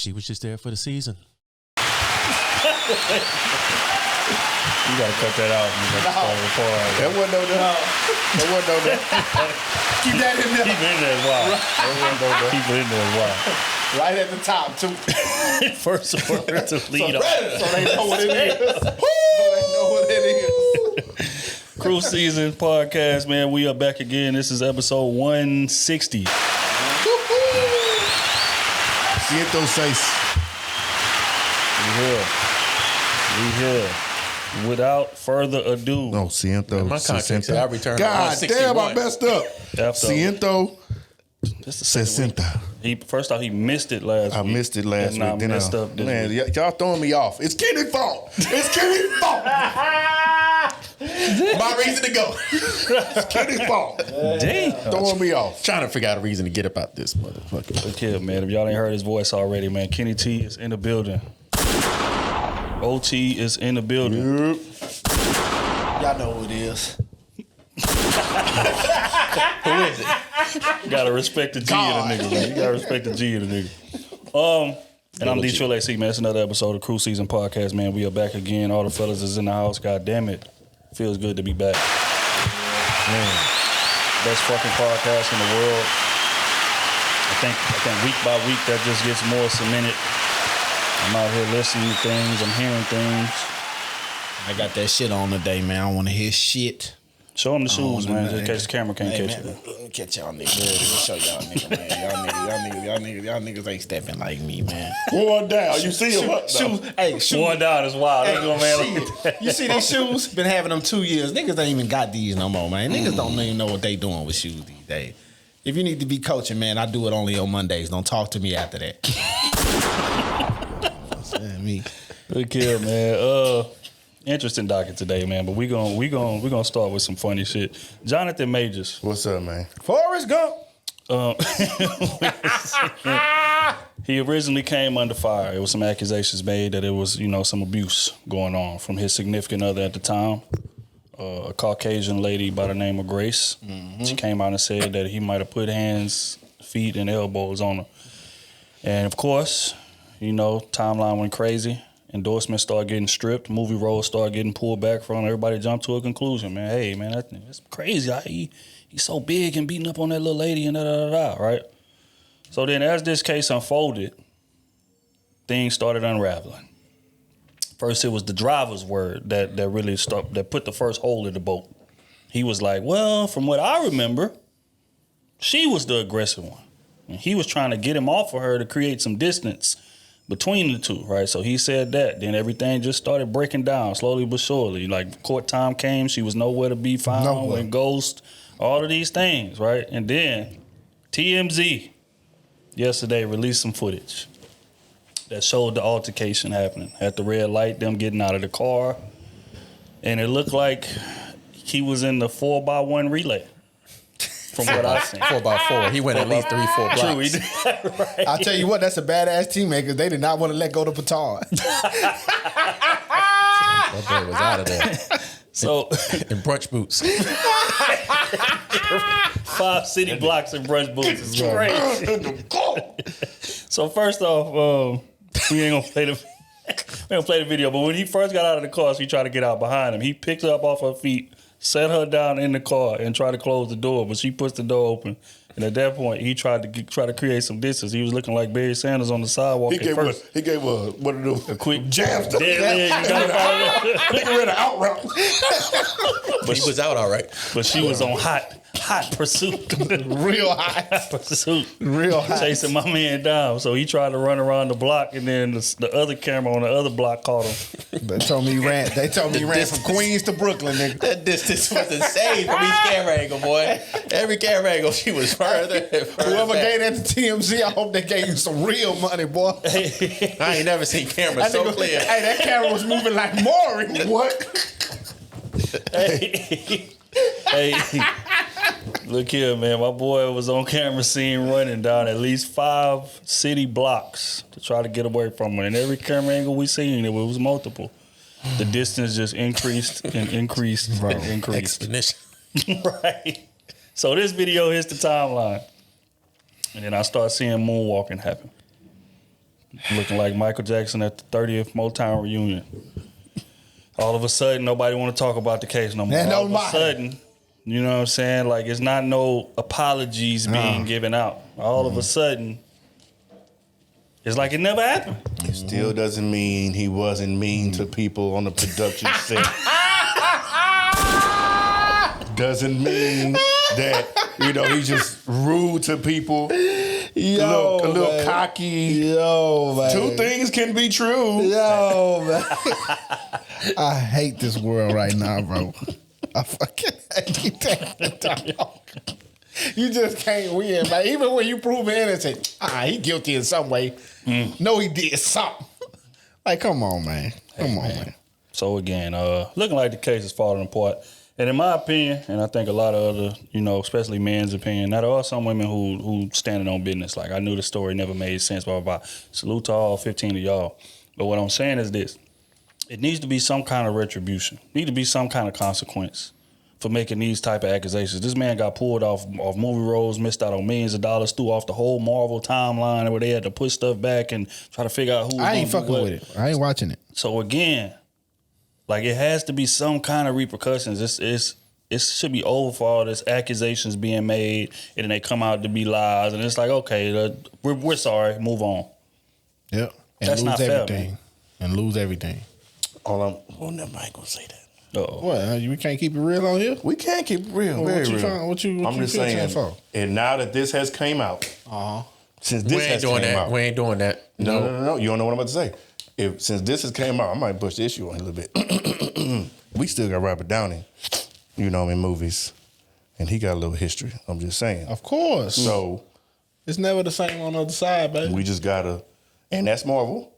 She was just there for the season. You gotta cut that out. That wasn't no that. That wasn't no that. Keep that in there. Keep it in there as well. Keep it in there as well. Right at the top, too. First word to lead off. So they know what it is. So they know what it is. Krew Season Podcast, man. We are back again. This is episode 160. Siento seis. We here. Without further ado. No, siento. My contract said I returned. God damn, I messed up. Siento. That's the second 60. First off, he missed it last week. I missed it last week. Then messed up this man, week. y'all throwing me off. It's Kenny's fault. It's Kenny's fault. My reason to go. It's Kenny's fault. Damn. Throwing me off. Trying to figure out a reason to get about this motherfucker. Look here, man. If y'all ain't heard his voice already, man, Kenny T is in the building. OT is in the building. Yep. Y'all know who it is. Who is it? You gotta respect the G in the nigga, man. You gotta respect the G in the nigga. And I'm D Trill AC, man. It's another episode of Krew Season Podcast, man. We are back again. All the fellas is in the house. God damn it. Feels good to be back. Man. Best fucking podcast in the world. I think week by week that just gets more cemented. I'm out here listening to things. I'm hearing things. I got that shit on today, man. I don't want to hear shit. Show them the shoes, man, just in case the camera can't catch man, it. Let me catch y'all niggas. Let me show y'all niggas, man. Y'all niggas ain't stepping like me, man. Going down. You see him up, Shoes. Hey, shoes. Going down is wild. Hey, you see these shoes? Been having them 2 years. Niggas ain't even got these no more, man. Niggas don't even know what they doing with shoes these days. If you need to be coaching, man, I do it only on Mondays. Don't talk to me after that. Me. Good kill, man. Interesting docket today, man. But we gonna start with some funny shit. Jonathan Majors. What's up, man? Forrest Gump. He originally came under fire. There was some accusations made that it was, some abuse going on from his significant other at the time, a Caucasian lady by the name of Grace. Mm-hmm. She came out and said that he might have put hands, feet, and elbows on her. And of course, timeline went crazy. Endorsements started getting stripped. Movie roles started getting pulled back from. Everybody jumped to a conclusion, man. Hey, man, that's crazy. He's so big and beating up on that little lady and da-da-da-da, right? So then as this case unfolded, things started unraveling. First, it was the driver's word that really that put the first hole in the boat. He was like, well, from what I remember, she was the aggressive one. And he was trying to get him off of her to create some distance between the two, right? So he said that. Then everything just started breaking down slowly but surely. Like court time came, she was nowhere to be found, went ghost, all of these things, right? And then TMZ yesterday released some footage that showed the altercation happening at the red light, them getting out of the car. And it looked like he was in the 4x1 relay. From what I've seen. 4x4. He went at least 3-4 blocks. True, he did. Right. I'll tell you what, that's a badass teammate because they did not want to let go of Petard. That boy was out of there. So in brunch boots. 5 city blocks in brunch boots is crazy. So first off, we ain't gonna play the video, but when he first got out of the car, so he tried to get out behind him. He picked her up off her feet, set her down in the car, and tried to close the door, but she pushed the door open. And at that point, he tried to create some distance. He was looking like Barry Sanders on the sidewalk. He gave one of those a quick jabs. Dead leg. He ran an out route. But he was out all right. But she was on hot pursuit. Real hot pursuit. Real hot. Chasing my man down. So he tried to run around the block, and then the other camera on the other block caught him. They told me he ran from Queens to Brooklyn, nigga. That distance was insane from each camera angle, boy. Every camera angle, she was further and further. Whoever back. gave that to TMZ, I hope they gave you some real money, boy. I ain't never seen cameras so clear. Hey, that camera was moving like Maury. What? Hey, look here, man. My boy was on camera seen running down at least 5 city blocks to try to get away from her. And every camera angle we seen, it was multiple. The distance just increased and increased and increased. Exponential. Right. So this video hits the timeline. And then I start seeing moonwalking happen. looking like Michael Jackson at the 30th Motown reunion. All of a sudden, nobody want to talk about the case no more. All of a sudden, you know what I'm saying? Like, it's not no apologies being given out. All of a sudden, it's like it never happened. It still doesn't mean he wasn't mean to people on the production set. Doesn't mean that, he's just rude to people. Yo, a little man. cocky. Yo, man. Two things can be true. Yo, man. I hate this world right now, bro. I fucking hate that, dog. You just can't win, man. Even when you prove innocent, he guilty in some way. No, he did something. Like, come on, man. Come on, man. So again, looking like the case is falling apart. And in my opinion, and I think a lot of other, especially men's opinion, now there are some women who standing on business. Like, I knew the story never made sense, blah, blah, blah. Salute to all 15 of y'all. But what I'm saying is this. It needs to be some kind of retribution. Need to be some kind of consequence for making these type of accusations. This man got pulled off movie roles, missed out on millions of dollars, threw off the whole Marvel timeline where they had to push stuff back and try to figure out who was I ain't fucking with it. I ain't watching it. So again, like, it has to be some kind of repercussions. It should be over for all this accusations being made, and then they come out to be lies, and it's like, okay, we're sorry, move on. Yep. And That's lose not fair, everything. man. And lose everything. Well, never mind gonna say that. Uh-oh. What? We can't keep it real on here? We can't keep it real. Well, very what you real. trying- what you I'm just pitching saying. for? And now that this has came out, since We this ain't has doing came that. out, We ain't doing that. no. You don't know what I'm about to say. Since this has came out, I might push the issue on a little bit. We still got Robert Downey, in movies, and he got a little history. I'm just saying. Of course. So It's never the same on the other side, baby. we just gotta, and that's Marvel.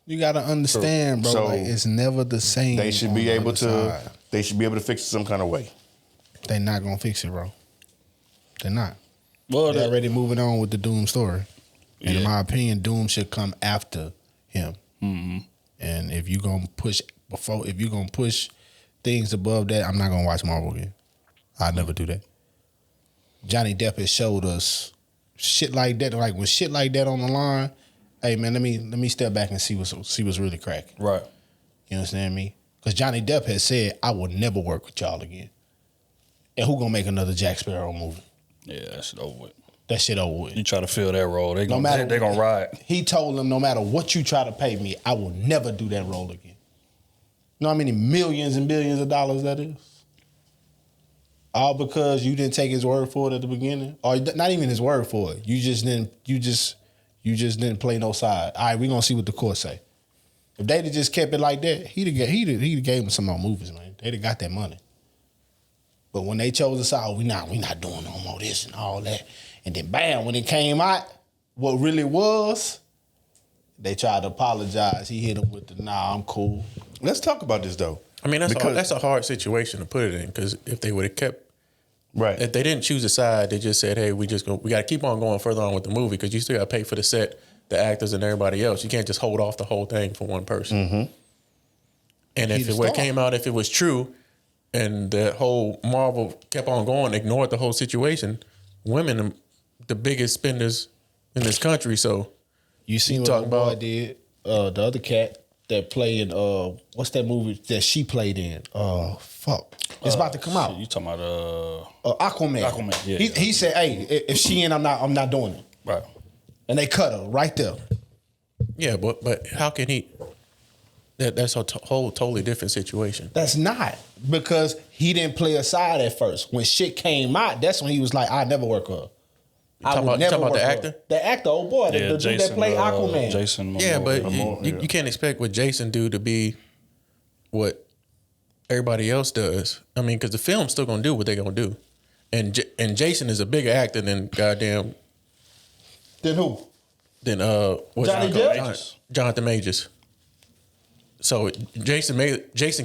You gotta understand, bro. So like, it's never the same. They should on be the able other to. side. They should be able to fix it some kind of way. They not gonna fix it, bro. They're not. Well, They're already moving on with the Doom story. And in Yeah. my opinion, Doom should come after him. Mm-hmm. And if you're gonna push things above that, I'm not gonna watch Marvel again. I'll never do that. Johnny Depp has showed us shit like that. Like, when shit like that on the line, hey man, let me step back and see what's really cracking. right. You understand me? Because Johnny Depp has said, I will never work with y'all again. And who gonna make another Jack Sparrow movie? Yeah, that shit over with. That shit over with. You try to fill that role, they No matter gonna ride. He told them, no matter what you try to pay me, I will never do that role again. You know how many millions and billions of dollars that is? All because you didn't take his word for it at the beginning, or not even his word for it. You just didn't play no side. All right, we gonna see what the court say. If they'd have just kept it like that, he'd have gave him some more movies, man. They'd have got that money. But when they chose us out, we not doing no more this and all that. And then bam, when it came out, what really was, they tried to apologize. He hit him with the, nah, I'm cool. Let's talk about this though. I mean, Because- that's a hard situation to put it in, because if they would have kept, Right. if they didn't choose a side, they just said, hey, we got to keep on going further on with the movie, because you still got to pay for the set, the actors, and everybody else. You can't just hold off the whole thing for one person. Mm-hmm. And if He's it the came star. out, if it was true, and the whole Marvel kept on going, ignored the whole situation, women are the biggest spenders in this country. So You seen what talk the boy about- did? The other cat that played in, what's that movie that she played in? Fuck. It's about to come out. You talking about Aquaman. Aquaman, yeah. He said, hey, if she in, I'm not doing it. right? And they cut her right there. yeah, but how can he? That's a whole totally different situation. That's not, because he didn't play a side at first. When shit came out, that's when he was like, I never work with her. talking about the work with actor? her. The actor, old boy, the dude Jason, that played Aquaman. Jason Momoa. Yeah, but yeah. you can't expect what Jason do to be what everybody else does. I mean, because the film's still gonna do what they're gonna do, and Jason is a bigger actor than goddamn Then who? what's Johnny it Depp? called? Jonathan Majors. So Jason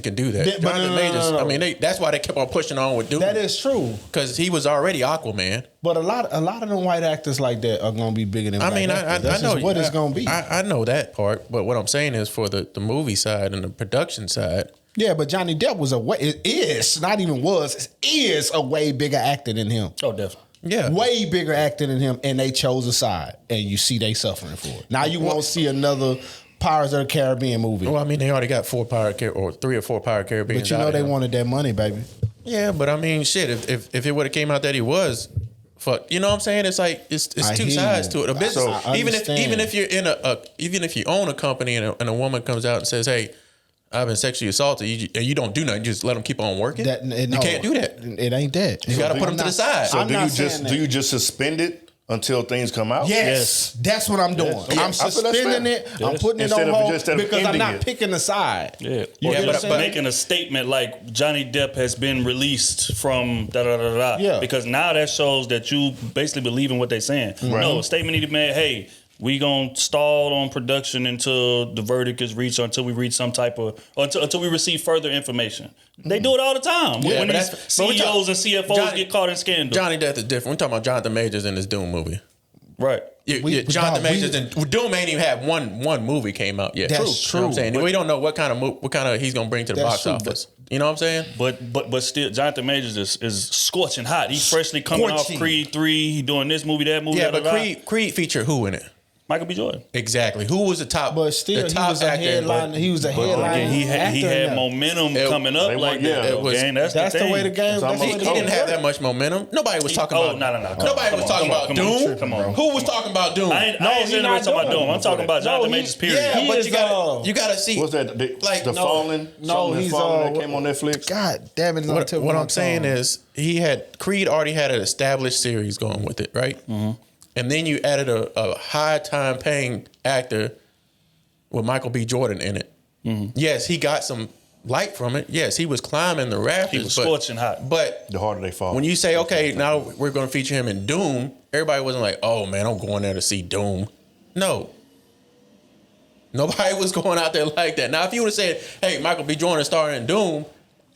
can do that. But Jonathan no. Majors. I mean, that's why they kept on pushing on with Doom. That is true. because he was already Aquaman. But a lot of them white actors like that are gonna be bigger than I black mean, actors. That's I know just what it's gonna be. I know that part, but what I'm saying is for the movie side and the production side. Yeah, but Johnny Depp is a way bigger actor than him. Oh, definitely. Yeah. Way bigger actor than him, and they chose a side, and you see they suffering for it. Now you won't see another Pirates of the Caribbean movie. Well, I mean, they already got 3 or 4 Pirate Caribbean. But you know they wanted that money, baby. Yeah, but I mean, shit. If it would have came out that he was, fuck, you know what I'm saying? It's like it's two sides to it. A business, even if you're in even if you own a company and a woman comes out and says, "Hey, I've been sexually assaulted," and you don't do nothing, you just let them keep on working. You can't do that. It ain't that. You got to put them to the side. So do you just suspend it until things come out? Yes. That's what I'm doing. Yes. I'm suspending it. Yes. I'm putting Instead it on of hold just instead of because I'm ending not it. picking a side. Yeah, but making a statement like Johnny Depp has been released from da da da da. Yeah. Because now that shows that you basically believe in what they're saying. No, a statement need to be made. Hey, we gonna stall on production until the verdict is reached, or until we reach some type of, or until we receive further information. They do it all the time. Yeah, when but these that's- but we CEOs and CFOs get caught in scandal. Johnny Depp is different. We're talking about Jonathan Majors in this Doom movie. Right. Jonathan Majors and Doom ain't even had one movie came out yet. That's true. You know what I'm saying? But we don't know what kind of he's gonna bring to the box office. You know what I'm saying? But still, Jonathan Majors is scorching hot. He's freshly coming off Scorching. Creed 3. He doing this movie, that movie. Yeah, da, but da, da. Creed featured who in it? Michael B. Jordan. Exactly. Who was the top? But still, the he top was a actor. headline. He was a headline. Again, he actor had in that. momentum It- coming up they like want- that. yeah, though, it was- gang. That's the the way the thing. game. That's the way He the didn't game have that works. much momentum. Nobody was talking about. No. Nobody was talking about Doom. Come on. Who was talking about Doom? I ain't he saying not nobody talking about doing Doom. I'm it. talking about Jonathan No, Majors, period. Yeah, He but is, you gotta see. What's that? Like, The no, Fallen? no, Something he's, Fallen that came on Netflix? God damn it! What I'm saying is Creed already had an established series going with it, right? Mm-hmm. And then you added a high time paying actor with Michael B. Jordan in it. Mm-hmm. Yes, he got some light from it. Yes, he was climbing the rafters. He was scorching hot. But The harder they fall. when you say, okay, now we're going to feature him in Doom, everybody wasn't like, oh man, I'm going there to see Doom. No. Nobody was going out there like that. Now, if you would have said, hey, Michael B. Jordan starring in Doom,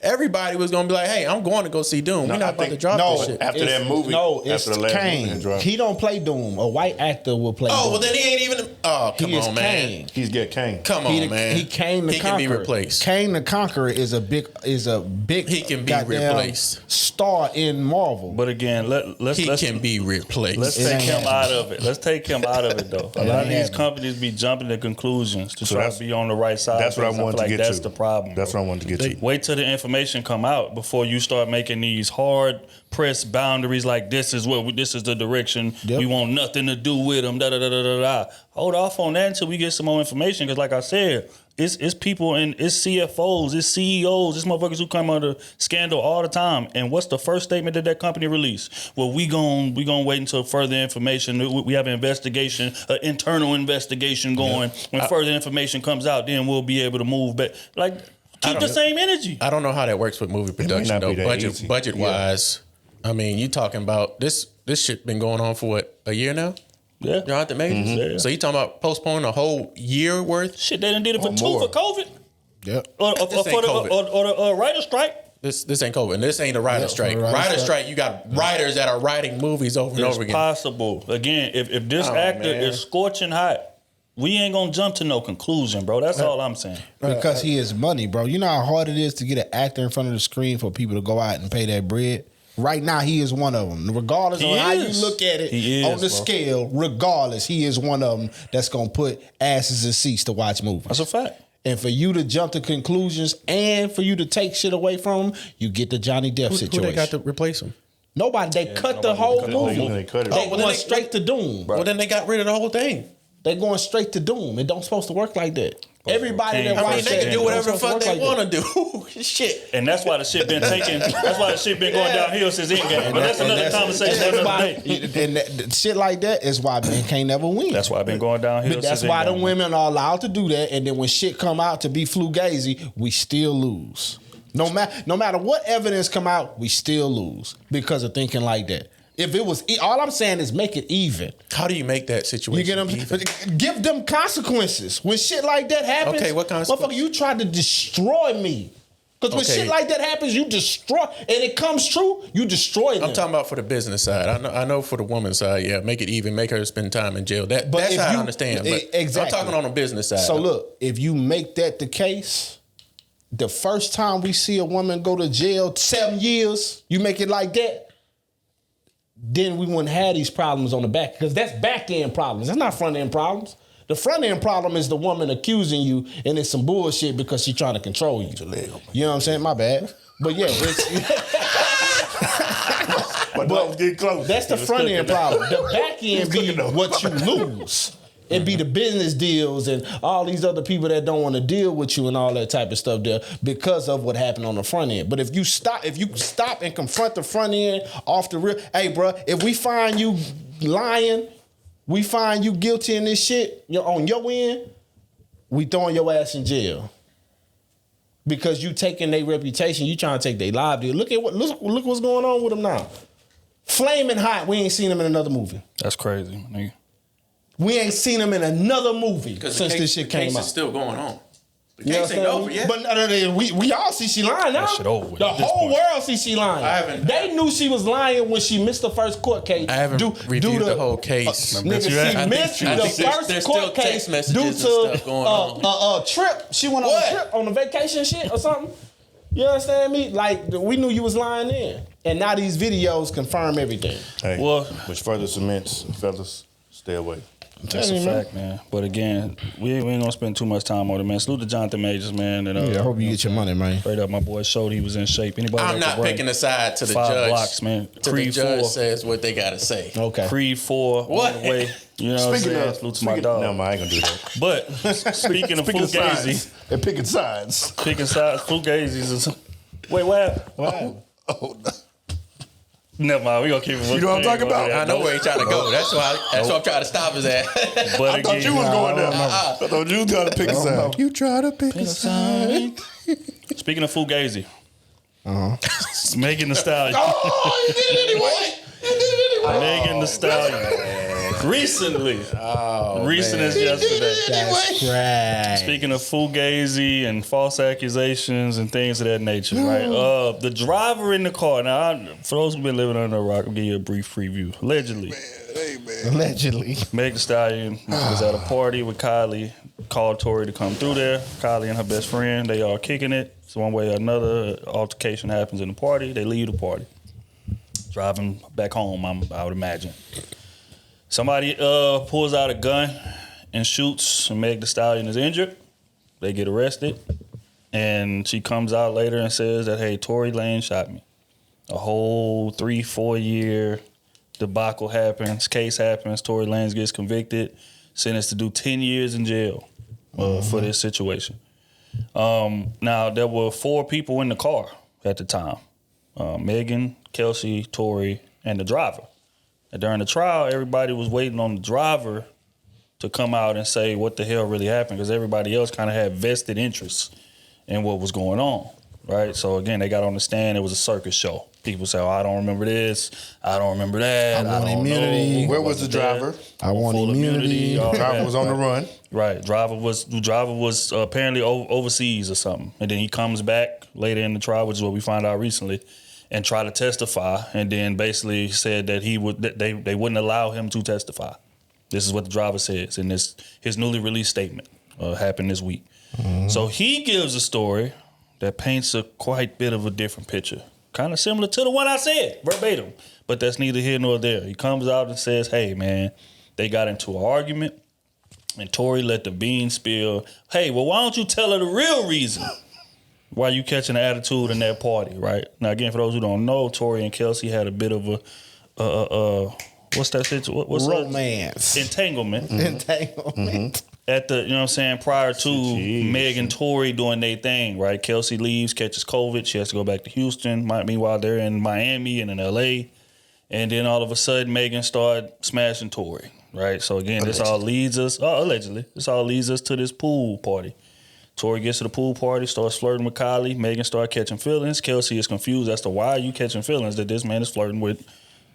everybody was going to be like, hey, I'm going to go see Doom. We're not about to drop this shit. After that movie, it's after the last movie Kane. that dropped. He don't play Doom. A white actor will play. Oh, Doom. well, then he ain't even. Oh, come He is on, man. Kane. He's get Kane. Come on, man. He Kane the He Conqueror. can be replaced. Kane the Conqueror is a big. He can be goddamn replaced. star in Marvel. But again, let's He can be replaced. Let's It take ain't him happening. out of it. Let's take him out of it, though. A lot of these companies be jumping to conclusions to try to be on the right side. That's what I feel wanted to like get that's to. the problem. That's bro. what I wanted to get to. Wait till the information come out before you start making these hard press boundaries like this is the direction. Yep. We want nothing to do with them. Da da da da da da. Hold off on that until we get some more information. Because like I said, it's people and it's CFOs, it's CEOs, it's motherfuckers who come under scandal all the time. And what's the first statement that company released? Well, we gon' wait until further information. We have an investigation, an internal investigation going. When further information comes out, then we'll be able to move back. Like, keep the same energy. I don't know how that works with movie production not though. be that easy. Budget wise, I mean, you talking about this shit been going on for what, a year now? Yeah. Jonathan Majors. Yeah. So you talking about postponing a whole year worth? Shit, they done did it for 2 more. for COVID. Yep. Or This for ain't the COVID. writer's strike. This ain't COVID. And this ain't a writer's strike. for the Writer's strike, you got writers that are writing movies over and It's over again. possible. Again, if this Oh, actor man. is scorching hot, we ain't gonna jump to no conclusion, bro. That's all I'm saying. Because he is money, bro. You know how hard it is to get an actor in front of the screen for people to go out and pay that bread? Right now, he is one of them. Regardless He of how you is. look at it He is, on the bro. scale, regardless, he is one of them that's going to put asses in seats to watch movies. That's a fact. And for you to jump to conclusions and for you to take shit away from him, you get the Johnny Depp Who situation. they got to replace him? Nobody. They cut the whole cut the whole movie. movie. They cut it. They Oh, well, going then straight to Doom. Well, then they got rid of the whole thing. They going straight to Doom. It don't supposed to work like that. Everybody that I mean, I mean, watch they that can do whatever the don't fuck supposed they to work like that. want to do. Shit. And that's why the shit been taking. That's why the shit been going downhill since Endgame. But that's another conversation. That's Another why, day. and that, shit like that is why men can't never win. That's why I've been going downhill. But that's since why the Endgame. women are allowed to do that, and then when shit come out to be fugazi, we still lose. No matter what evidence come out, we still lose because of thinking like that. If it was, all I'm saying is make it even. How do you make that situation You get them? even? Give them consequences when shit like that happens. Okay, what consequences? Motherfucker, you tried to destroy me. Because when Okay. shit like that happens, you destroy, and it comes true, you destroy them. I'm talking about for the business side. I know for the woman's side, yeah, make it even, make her spend time in jail. But That's if how I you- understand. But exactly. I'm talking on the business side. So look, if you make that the case, the first time we see a woman go to jail 7 years, you make it like that, then we wouldn't have these problems on the back, because that's back end problems. That's not front end problems. The front end problem is the woman accusing you, and it's some bullshit because she's trying to control you. You know what I'm saying? My bad. But yeah, but get close. That's the front end problem. The back end be what you lose. It be the business deals and all these other people that don't want to deal with you and all that type of stuff there because of what happened on the front end. But if you stop and confront the front end off the real, hey, bro, if we find you lying, we find you guilty in this shit on your end, we throwing your ass in jail. Because you taking their reputation, you trying to take their livelihood. Look what's going on with them now. Flaming hot, we ain't seen them in another movie. That's crazy, nigga. We ain't seen them in another movie since this shit came out. The case is still going on. The case ain't over yet. But we all see she lying now. That shit over with the whole world see she lying. They knew she was lying when she missed the first court case. I haven't reviewed the whole case. Nigga, she missed the first court case due to a trip. She went on a trip on a vacation shit or something. You understand me? Like, we knew you was lying then. And now these videos confirm everything. Hey, which further cements, fellas, stay away. That's a fact, man. But again, we ain't gonna spend too much time on it, man. Salute to Jonathan Majors, man. And, I hope you get your money, man. Straight up, my boy showed he was in shape. Anybody? I'm not picking a side to the 5 judge. blocks, man. To Krew the judge 4 says what they gotta say. Okay. Krew 4 What? on the way. You know what I'm saying? Salute to my dog. No, I ain't gonna do that. But speaking of Fugazi, and picking sides. Fugazis is. Wait, what? Oh, no. Never mind. We gonna keep it. You know what I'm talking about? I know where he trying to go. That's why I'm trying to stop his ass. But I thought you was going there. I thought you was trying to pick a side. You try to pick a side. Speaking of Fugazi, Megan Thee Stallion. Oh, you did it anyway. Megan Thee Stallion. Recently. Recent as yesterday. That's right. Speaking of Fugazi and false accusations and things of that nature, right? The driver in the car. Now, for those who've been living under a rock, I'll give you a brief preview. Allegedly. Allegedly. Megan Thee Stallion was at a party with Kylie, called Tory to come through there. Kylie and her best friend, they are kicking it. So one way or another, altercation happens in the party. They leave the party. Driving back home, I would imagine. Somebody pulls out a gun and shoots, and Meg Thee Stallion is injured. They get arrested. And she comes out later and says that, hey, Tory Lanez shot me. A whole 3-4 year debacle happens, case happens, Tory Lanez gets convicted, sentenced to do 10 years in jail for this situation. Now, there were 4 people in the car at the time. Megan, Kelsey, Tory, and the driver. And during the trial, everybody was waiting on the driver to come out and say what the hell really happened, because everybody else kind of had vested interests in what was going on, right? So again, they got on the stand. It was a circus show. People say, "Oh, I don't remember this. I don't remember that. I don't know." Where was the driver? I want immunity. The driver was on the run. Right. The driver was apparently overseas or something, and then he comes back later in the trial, which is what we found out recently, and try to testify, and then basically said that they wouldn't allow him to testify. This is what the driver says in his newly released statement. Happened this week. Mm-hmm. So he gives a story that paints a quite bit of a different picture, kind of similar to the one I said verbatim, but that's neither here nor there. He comes out and says, "Hey man, they got into an argument, and Tory let the beans spill. Hey, well, why don't you tell her the real reason why you catching an attitude in that party, right?" Now, again, for those who don't know, Tory and Kelsey had a bit of a what's that situation? What's romance? That? Entanglement. Mm-hmm. Entanglement. Mm-hmm. At the, you know what I'm saying, prior to Meg and Tory doing their thing, right? Kelsey leaves, catches COVID. She has to go back to Houston. Meanwhile, they're in Miami and in LA. And then all of a sudden, Megan started smashing Tory, right? So again, this all leads us to this pool party. Tory gets to the pool party, starts flirting with Kylie. Megan starts catching feelings. Kelsey is confused as to why are you catching feelings that this man is flirting with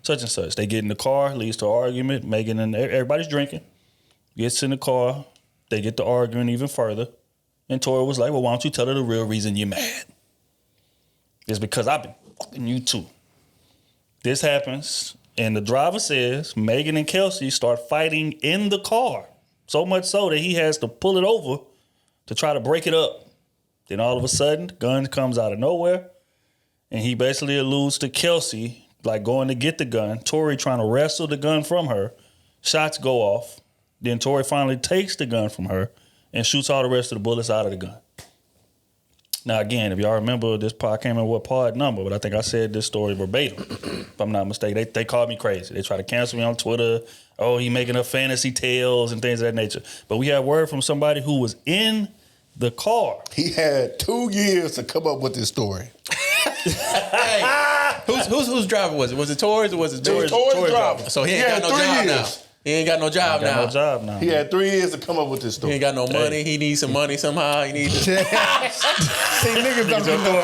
such and such. They get in the car, leads to an argument. Megan and everybody's drinking. Gets in the car. They get to arguing even further. And Tory was like, well, why don't you tell her the real reason you're mad? It's because I've been fucking you too. This happens, and the driver says Megan and Kelsey start fighting in the car. So much so that he has to pull it over to try to break it up. Then all of a sudden, the gun comes out of nowhere, and he basically alludes to Kelsey like going to get the gun. Tory trying to wrestle the gun from her. Shots go off. Then Tory finally takes the gun from her and shoots all the rest of the bullets out of the gun. Now, again, if y'all remember this part, I can't remember what part number, but I think I said this story verbatim, if I'm not mistaken. They called me crazy. They tried to cancel me on Twitter. Oh, he making up fantasy tales and things of that nature. But we had word from somebody who was in the car. He had 2 years to come up with this story. Hey, whose driver was it? Was it Tory's or was it Tory's driver. So he ain't got no job now. He ain't got no job now. No job now. He had 3 years to come up with this story. He ain't got no money. He needs some money somehow. He needs. See, niggas don't do no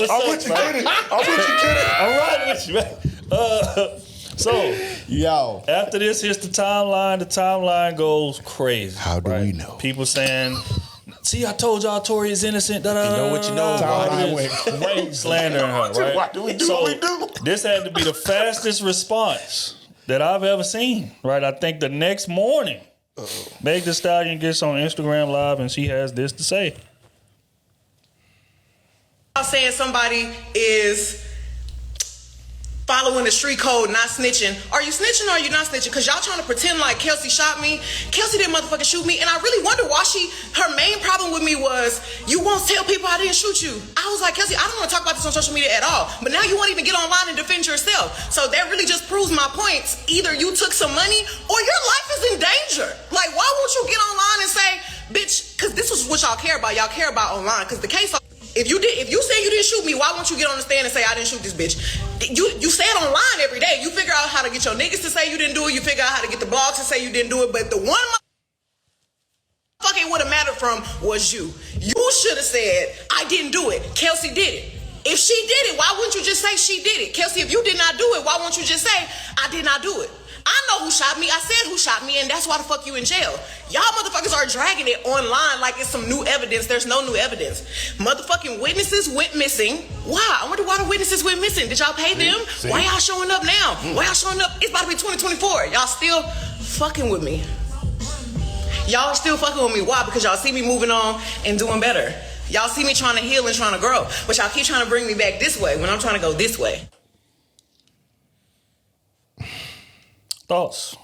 I'm with you, kid. I'm with you, kid. I'm right with you, man. So, yo, after this hits the timeline. The timeline goes crazy. How do we know? People saying, see, I told y'all Tory is innocent. You know what you know. timeline went crazy. Slandering her, right? Why do we do what we do? This had to be the fastest response that I've ever seen, right? I think the next morning, Meg Thee Stallion gets on Instagram Live and she has this to say. I'm saying somebody is following the street code, not snitching. Are you snitching or are you not snitching? Because y'all trying to pretend like Kelsey shot me. Kelsey didn't motherfucking shoot me. And I really wonder why her main problem with me was, you won't tell people I didn't shoot you. I was like, Kelsey, I don't want to talk about this on social media at all. But now you won't even get online and defend yourself. So that really just proves my points. Either you took some money or your life is in danger. Like, why won't you get online and say, bitch, because this is what y'all care about. Y'all care about online. Because the case, if you say you didn't shoot me, why won't you get on the stand and say I didn't shoot this bitch? You say it online every day. You figure out how to get your niggas to say you didn't do it. You figure out how to get the blogs to say you didn't do it. But the one motherfucker it would have mattered from was you. You should have said I didn't do it. Kelsey did it. If she did it, why wouldn't you just say she did it? Kelsey, if you did not do it, why won't you just say I did not do it? I know who shot me. I said who shot me, and that's why the fuck you in jail. Y'all motherfuckers are dragging it online like it's some new evidence. There's no new evidence. Motherfucking witnesses went missing. Why? I wonder why the witnesses went missing. Did y'all pay them? Why y'all showing up now? Why y'all showing up? It's about to be 2024. Y'all still fucking with me. Y'all are still fucking with me. Why? Because y'all see me moving on and doing better. Y'all see me trying to heal and trying to grow. But y'all keep trying to bring me back this way when I'm trying to go this way. Thoughts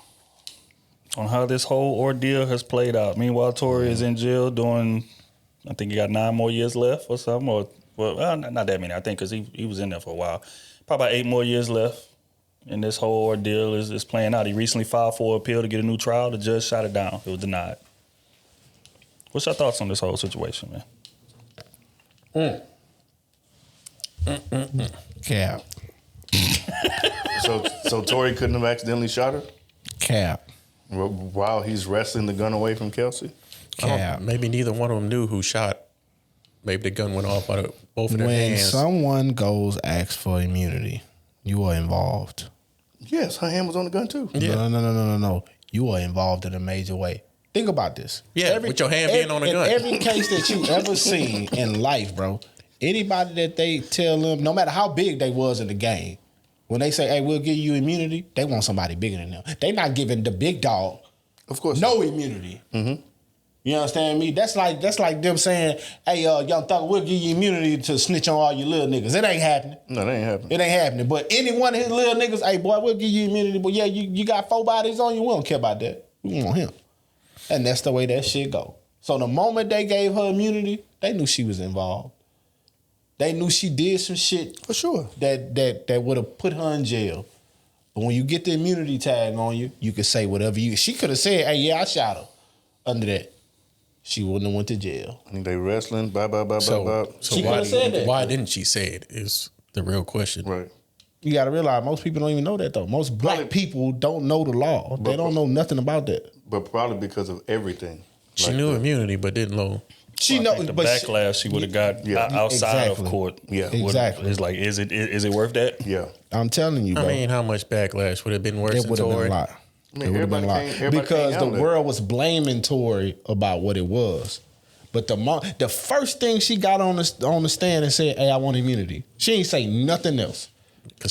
on how this whole ordeal has played out? Meanwhile, Tory is in jail doing, I think he got 9 more years left or something. Or, well, not that many, I think, because he was in there for a while. Probably about 8 more years left. And this whole ordeal is playing out. He recently filed for appeal to get a new trial. The judge shot it down. It was denied. What's your thoughts on this whole situation, man? Cap. So Tory couldn't have accidentally shot her Cap. while he's wrestling the gun away from Kelsey? Cap. Maybe neither one of them knew who shot. Maybe the gun went off out of both of their When hands. someone goes ask for immunity, you are involved. Yes, her hand was on the gun too. Yeah. No. You are involved in a major way. Think about this. Yeah, with your hand being on the gun. Every case that you ever seen in life, bro, anybody that they tell them, no matter how big they was in the game, when they say, hey, we'll give you immunity, they want somebody bigger than them. They not giving the big dog, Of course, no immunity. Mm-hmm. You understand me? That's like them saying, hey, Young Thug, we'll give you immunity to snitch on all your little niggas. It ain't happening. No, that ain't happening. It ain't happening. But any one of his little niggas, hey, boy, we'll give you immunity. But yeah, you got 4 bodies on you. We don't care about that. We want him. And that's the way that shit go. So the moment they gave her immunity, they knew she was involved. They knew she did some shit For sure. that would have put her in jail. But when you get the immunity tag on you, you can say whatever you. She could have said, "Hey, yeah, I shot her." Under that, she wouldn't have went to jail. I think they wrestling. Bye. So She why, could've said that. why didn't she say it? Is the real question. Right. You got to realize most people don't even know that though. Most black people don't know the law. They don't know nothing about that. But probably because of everything. She Like knew the- immunity, but didn't know. She I know think the but backlash she would have got outside Exactly. of court. Yeah. Exactly. It's like, is it worth that? Yeah. I'm telling you, bro. I mean, how much backlash would have been worse it than would have been Tory? a lot. I mean, It would have been a lot everybody because can't the handle it. world was blaming Tory about what it was. But the first thing she got on the stand and said, "Hey, I want immunity." She ain't say nothing else.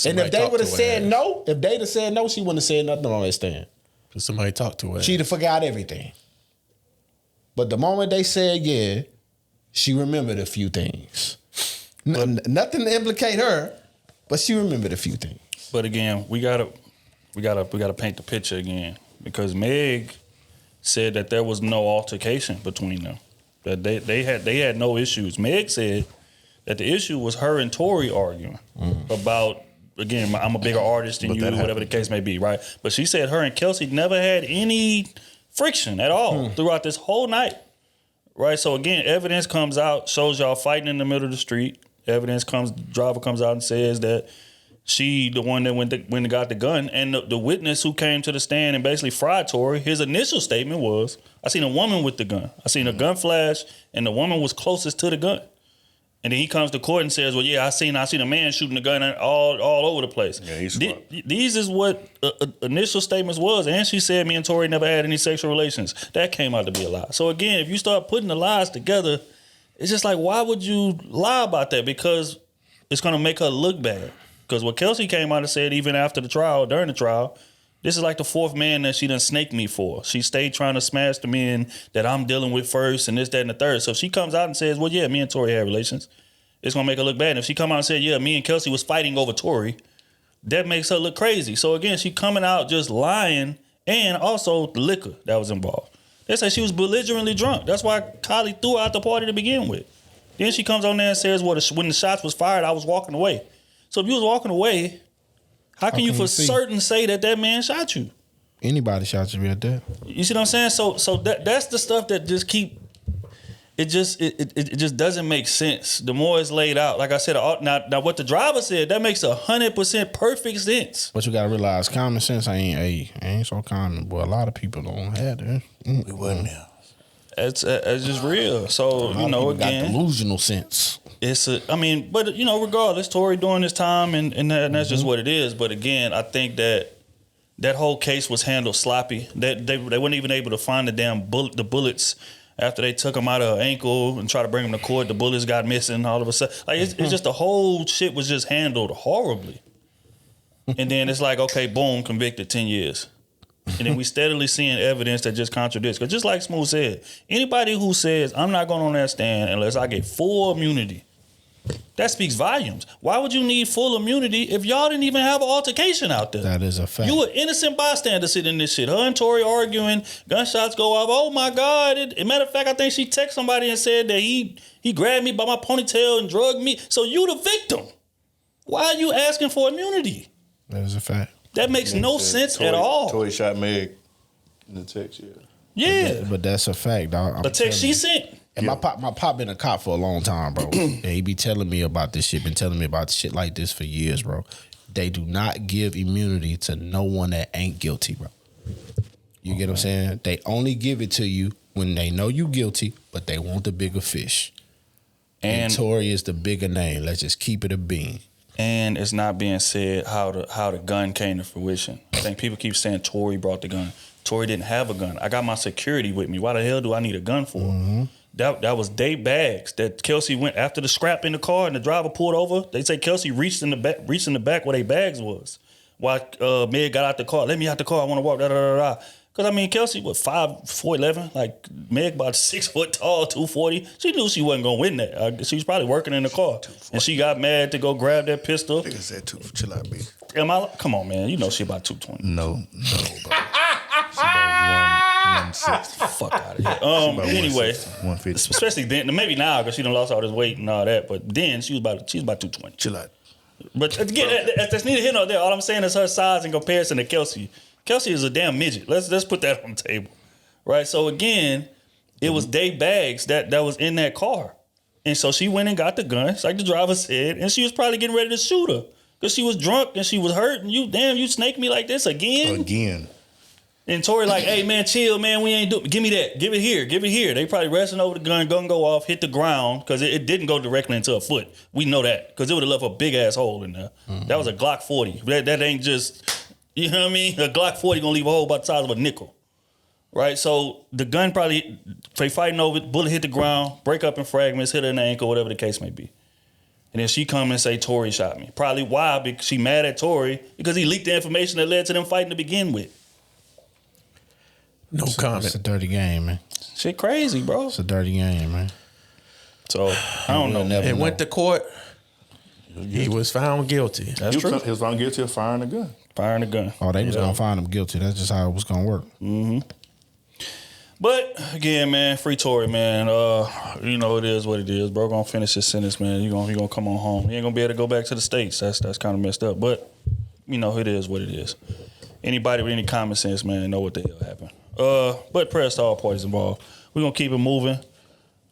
And if they would have said no, if they'd have said no, she wouldn't have said nothing on that stand. Because somebody talked to her. She'd have forgot everything. But the moment they said yeah, she remembered a few things. Nothing to implicate her, But she remembered a few things. But again, we gotta paint the picture again, because Meg said that there was no altercation between them. That they had no issues. Meg said that the issue was her and Tory arguing about, again, I'm a bigger artist than you, whatever the case may be, right? But she said her and Kelsey never had any friction at all throughout this whole night, right? So again, evidence comes out, shows y'all fighting in the middle of the street. Driver comes out and says that she, the one that went and got the gun, and the witness who came to the stand and basically fried Tory, his initial statement was, I seen a woman with the gun. I seen a gun flash, and the woman was closest to the gun. And then he comes to court and says, well, yeah, I seen a man shooting the gun all over the place. Yeah, he's These is what initial statements was. And she said me and Tory never had any sexual relations. That came out to be a lie. So again, if you start putting the lies together, it's just like, why would you lie about that? Because it's going to make her look bad. Because what Kelsey came out and said, even after the trial, during the trial, this is like the fourth man that she done snaked me for. She stayed trying to smash the men that I'm dealing with first and this, that, and the third. So if she comes out and says, well, yeah, me and Tory had relations, it's going to make her look bad. And if she come out and said, yeah, me and Kelsey was fighting over Tory, that makes her look crazy. So again, she coming out just lying, and also the liquor that was involved. They say she was belligerently drunk. That's why Kylie threw her out the party to begin with. Then she comes on there and says, well, when the shots was fired, I was walking away. So if you was walking away, how can you for certain say that man shot you? Anybody shot you right there. You see what I'm saying? So that's the stuff that just it just doesn't make sense. The more it's laid out, like I said, now what the driver said, that makes 100% perfect sense. But you gotta realize, common sense ain't so common. But a lot of people don't have that. We wasn't there. It's just real. So again, got delusional sense. But regardless, Tory doing his time, and that's just what it is. But again, I think that whole case was handled sloppy. That they weren't even able to find the bullets after they took him out of her ankle and tried to bring him to court. The bullets got missing all of a sudden. Like it's just the whole shit was just handled horribly. And then it's like, okay, boom, convicted 10 years. And then we steadily seeing evidence that just contradicts. Because just like Smooth said, anybody who says, I'm not going on that stand unless I get full immunity, that speaks volumes. Why would you need full immunity if y'all didn't even have an altercation out there? That is a fact. You an innocent bystander sitting in this shit. Her and Tory arguing, gunshots go off. Oh my God. Matter of fact, I think she texted somebody and said that he grabbed me by my ponytail and drugged me. So you the victim. Why are you asking for immunity? That is a fact. That makes no sense at all. Tory shot Meg in the text, Yeah. But that's a fact, dog. A text she sent. And my pop been a cop for a long time, bro. And he be telling me about this shit, been telling me about shit like this for years, bro. They do not give immunity to no one that ain't guilty, bro. You get what I'm saying? They only give it to you when they know you guilty, but they want the bigger fish. And Tory is the bigger name. Let's just keep it a bean. And it's not being said how the gun came to fruition. I think people keep saying Tory brought the gun. Tory didn't have a gun. I got my security with me. Why the hell do I need a gun for? Mm-hmm. That was Dave Baggs that Kelsey went after the scrap in the car and the driver pulled over. They say Kelsey reached in the back where their bags was. While Meg got out the car. Let me out the car. I want to walk. Because, Kelsey, 4'11", like Meg about 6 foot tall, 240. She knew she wasn't going to win that. She was probably working in the car. And she got mad to go grab that pistol. I think I said chill out, B. Come on, man. You know she about 220. No, bro. She about 160. Fuck out of here. Anyway, 150. Especially then, maybe now because she done lost all this weight and all that. But then she was about 220. Chill out. But again, that's neither here nor there. All I'm saying is her size in comparison to Kelsey. Kelsey is a damn midget. Let's put that on the table, right? So again, it was Dave Baggs that was in that car, and so she went and got the gun, like the driver said, and she was probably getting ready to shoot her because she was drunk and she was hurt. And you snaked me like this again. And Tory like, hey man, chill, man. We ain't give me that. Give it here. They probably wrestling over the gun go off, hit the ground because it didn't go directly into her foot. We know that because it would have left a big ass hole in there. Mm-hmm. That was a Glock 40. That ain't just. You know what I mean? A Glock 40 gonna leave a hole about the size of a nickel. Right? So the gun probably, they fighting over it, bullet hit the ground, break up in fragments, hit her in the ankle, whatever the case may be. And then she come and say, Tory shot me. Probably why? Because she mad at Tory because he leaked the information that led to them fighting to begin with. No comment. It's a dirty game, man. Shit crazy, bro. It's a dirty game, man. So, I don't know. It went to court. He was found guilty. That's true. He was found guilty of firing a gun. Firing a gun. Oh, they was gonna find him guilty. That's just how it was gonna work. Mm-hmm. But again, man, free Tory, man. You know it is what it is. Bro, gonna finish his sentence, man. You gonna come on home. He ain't gonna be able to go back to the States. That's kind of messed up. But you know it is what it is. Anybody with any common sense, man, know what the hell happened. But prayers to all parties involved. We're gonna keep it moving.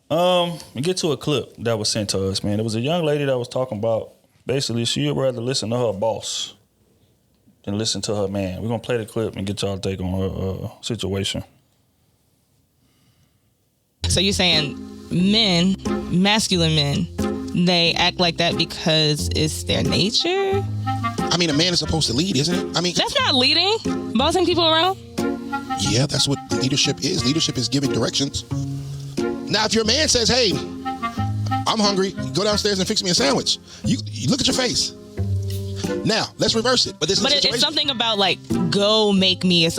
And get to a clip that was sent to us, man. There was a young lady that was talking about basically she'd rather listen to her boss than listen to her man. We're gonna play the clip and get y'all take on her situation. So you're saying men, masculine men, they act like that because it's their nature? I mean, a man is supposed to lead, isn't it? I mean, That's not leading. Bossing people around? yeah, that's what leadership is. Leadership is giving directions. Now, if your man says, hey, I'm hungry, go downstairs and fix me a sandwich. You look at your face. Now, let's reverse it. But it's something about like, go make me. It's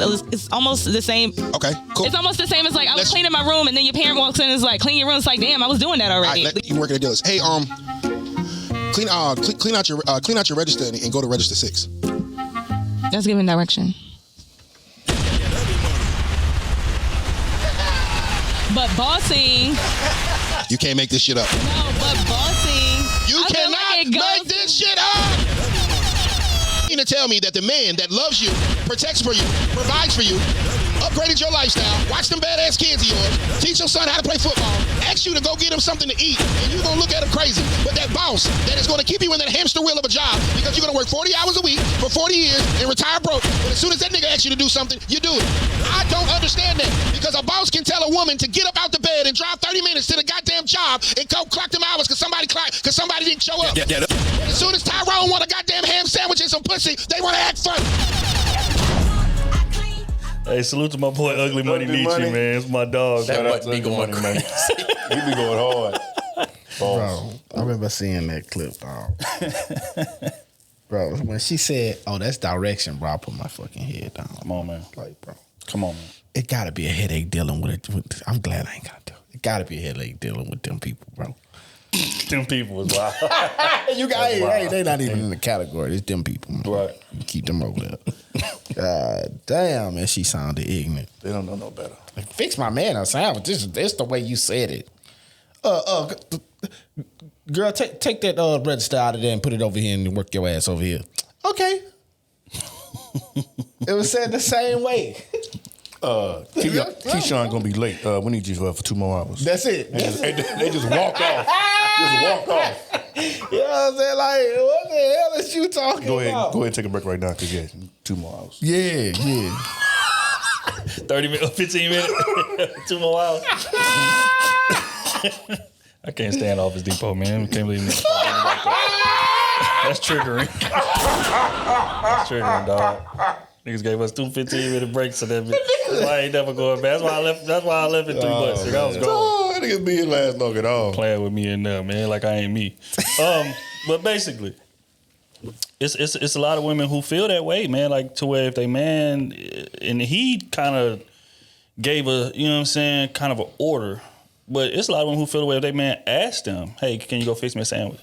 almost the same. Okay, cool. It's almost the same as like, I was cleaning my room and then your parent walks in and is like, clean your room. It's like, damn, I was doing that already. All right, you work at a dealer's. Hey, clean out your register and go to register 6. That's giving direction. But bossing. You can't make this shit up. No, but bossing. You cannot make this shit up. You to tell me that the man that loves you, protects for you, provides for you, upgraded your lifestyle, watch them badass kids of yours, teach your son how to play football, ask you to go get him something to eat, and you're gonna look at him crazy. But that boss that is gonna keep you in that hamster wheel of a job because you're gonna work 40 hours a week for 40 years and retire broke. But as soon as that nigga asks you to do something, you do it. I don't understand that because a boss can tell a woman to get up out the bed and drive 30 minutes to the goddamn job and go clock them hours because somebody didn't show up. But as soon as Tyrone want a goddamn ham sandwich and some pussy, they want to act funny. Hey, salute to my boy Ugly Money Nietzsche, man. It's my dog. That must be going man. He be going hard. Bro, I remember seeing that clip, dog. Bro, when she said, oh, that's direction, bro, I put my fucking head down. Come on, man. Like, bro. Come on, man. It gotta be a headache dealing with it. I'm glad I ain't gotta do it. It gotta be a headache dealing with them people, bro. Them people was wild. You got hey, they not even in the category. It's them people, man. Right. You keep them over there. God damn, man, she sounded ignorant. They don't know no better. Like, fix my man a sandwich. This the way you said it. Girl, take that register out of there and put it over here and work your ass over here. Okay. It was said the same way. Keyshawn gonna be late. We need you for 2 more hours. That's it. They just walked off. Just walked off. You know what I'm saying? Like, what the hell is you talking about? Go ahead and take a break right now because 2 more hours. Yeah. 30 minutes, 15 minutes, 2 more hours. I can't stand Office Depot, man. I can't believe it. That's triggering. That's triggering, dog. Niggas gave us 2 15-minute breaks, so that's why I ain't never going back. That's why I left in 3 months. I was gone. Oh, niggas be last long at all. Playing with me in there, man, like I ain't me. But basically, it's a lot of women who feel that way, man. Like to where if they man, and he kind of gave a, you know what I'm saying, kind of an order. But it's a lot of women who feel the way if they man asked them, hey, can you go fix me a sandwich?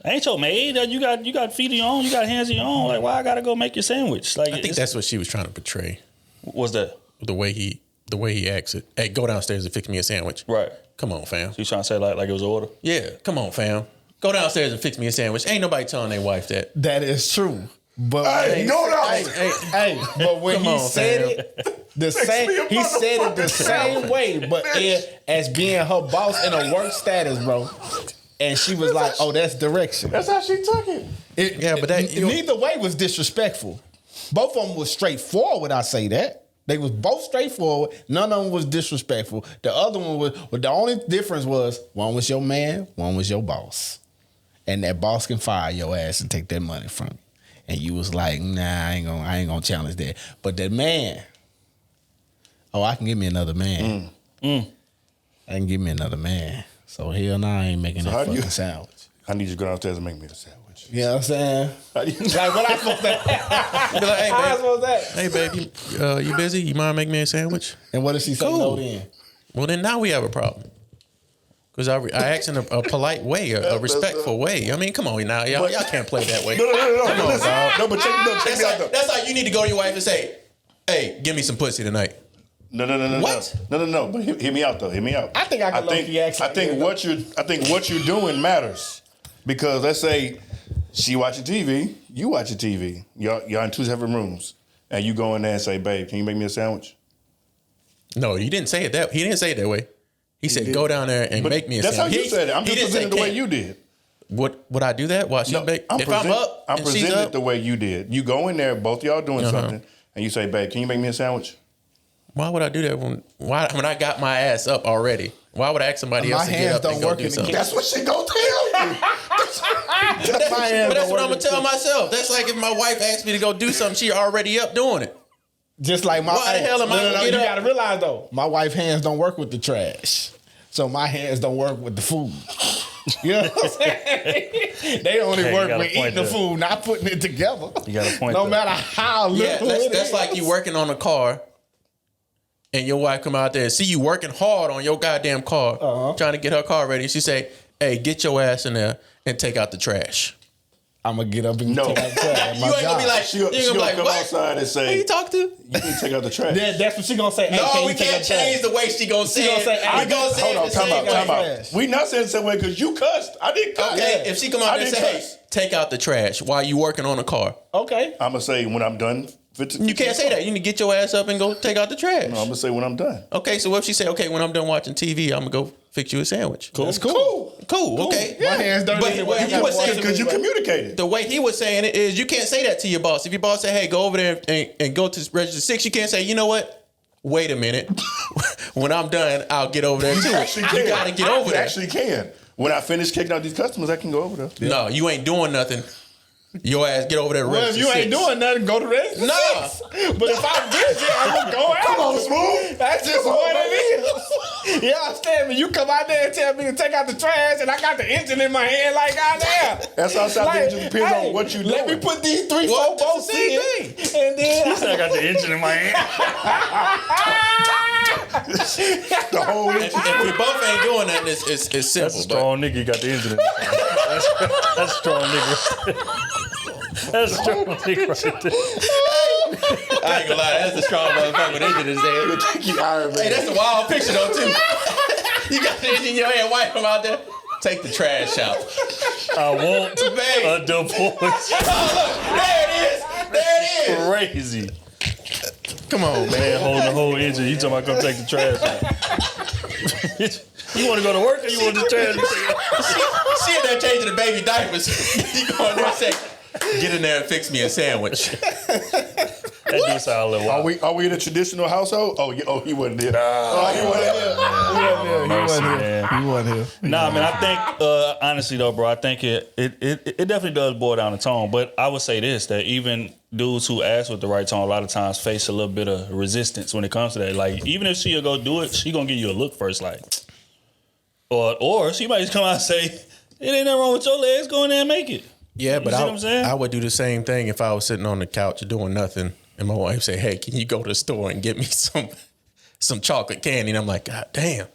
I ain't your maid. You got feet of your own. You got hands of your own. Like, why I gotta go make your sandwich? Like, I think that's what she was trying to portray. What's that? The way he acts it. Hey, go downstairs and fix me a sandwich. Right. Come on, fam. She's trying to say like it was an order. Yeah, come on, fam. Go downstairs and fix me a sandwich. Ain't nobody telling their wife that. That is true. But Hey, but when he said it, he said it the same way, but as being her boss in a work status, bro. And she was like, "Oh, that's direction." That's how she took it. But neither way was disrespectful. Both of them was straightforward. I say that they was both straightforward. None of them was disrespectful. The other one was. But the only difference was one was your man, one was your boss, and that boss can fire your ass and take that money from you. And you was like, "Nah, I ain't gonna challenge that." But that man, I can give me another man. I can give me another man. So hell no, I ain't making that fucking sandwich. I need you to go downstairs and make me the sandwich. You know what I'm saying? Like what I supposed to Be like, hey, How I babe. supposed to Hey, babe, you busy? You mind making me a sandwich? And what if she say no then? Well, then now we have a problem. Because I asked in a polite way, a respectful way. I mean, come on now, y'all can't play that way. No. Come on, Listen, dog. no, but check me out though. That's like you need to go to your wife and say, "Hey, give me some pussy tonight." No. What? No. But hear me out though. Hear me out. I think I can low-key ask. I think what you're doing matters because let's say she watching TV, you watching TV. Y'all in two separate rooms, and you go in there and say, "Babe, can you make me a sandwich?" No, he didn't say it that. He didn't say it that way. He said, "Go down there and make me a That's sandwich." how you said it. I'm just presenting the way you did. Would I do that? While she bake? I'm If I'm up, I'm and she's presenting it up, the way you did. You go in there, both y'all doing something, and you say, "Babe, can you make me a sandwich?" why would I do that when I got my ass up already? Why would I ask somebody else to get up and go do something? That's what she gonna tell you. But that's what I'm gonna tell myself. That's like if my wife asked me to go do something, she already up doing it. Just like my Why the hell am I gonna you get up? gotta realize though, my wife's hands don't work with the trash. So my hands don't work with the food. You know what I'm saying? They only Hey, work with eating the food, not putting it together. You got a point. No there. matter how little That's like you working on a car and your wife come out there and see you working hard on your goddamn car, trying to get her car ready. She say, "Hey, get your ass in there and take out the trash." I'm gonna get up and No. take out the trash. You ain't gonna be like, She'll come what? outside and Who say, you talk to? "You need to take out the trash." That's what she gonna say. Hey, No, can we you take can't out the trash? change the way she gonna say it. say, We gonna say Hold it on, the time same way. out. We not saying the same way because you cussed. I didn't cuss. Okay, if she come out I there and didn't say, "Hey, cuss. take out the trash," while you working on a car, Okay. I'm gonna say when I'm done. you can't say that. You need to get your ass up and go take out the trash. No, I'm gonna say when I'm done. Okay, so what if she say, "Okay, when I'm done watching TV, I'm gonna go fix you a sandwich." That's cool. Cool. Okay. My hands dirty. But anyway. he was saying Because you communicated. the way he was saying it is you can't say that to your boss. If your boss say, "Hey, go over there and go to register 6," you can't say, "You know what? Wait a minute. When I'm done, I'll get over there too." You gotta get over there. Actually can. When I finish kicking out these customers, I can go over there. No, you ain't doing nothing. Your ass get over there. Well, if you ain't doing nothing, go to register. Nah. 6. But if I'm busy, I'm gonna go out. Come on, Smooth. That's just what it is. You understand me? You come out there and tell me to take out the trash, and I got the engine in my hand like goddamn. That's outside. It just depends on what you Let me doing. put these 3, 4 Well, that's bolts the same in, and then I got the engine in my hand. The whole If we both ain't doing nothing, it's simple. That's a strong nigga. You got the engine in his hand. That's a strong nigga. That's a strong nigga right there. I ain't gonna lie, that's a strong motherfucker with engine in his head. Thank you, Iron Man. Hey, that's a wild picture though too. You got the engine in your hand, wipe him out there. Take the trash out. I want Babe. a divorce. Oh look, there it is. There it is. Crazy. Come on, man. Man holding the whole engine. You talking about come take the trash out. You want to go to work or you want the trash? She in there changing the baby diapers. You go in there and say, "Get in there and fix me a sandwich." That do sound a little wild. Are we in a traditional household? Oh, he wasn't there. Nah, He wasn't there. He wasn't here. Nah, man, I think, honestly though, bro, I think it definitely does boil down to tone. But I would say this, that even dudes who ask with the right tone a lot of times face a little bit of resistance when it comes to that. Like, even if she'll go do it, she gonna give you a look first, like, or she might just come out and say, "It ain't nothing wrong with your legs, go in there and make it." Yeah, but You see what I'm saying? I would do the same thing if I was sitting on the couch doing nothing, and my wife say, "Hey, can you go to the store and get me some chocolate candy?" And I'm like, "God damn,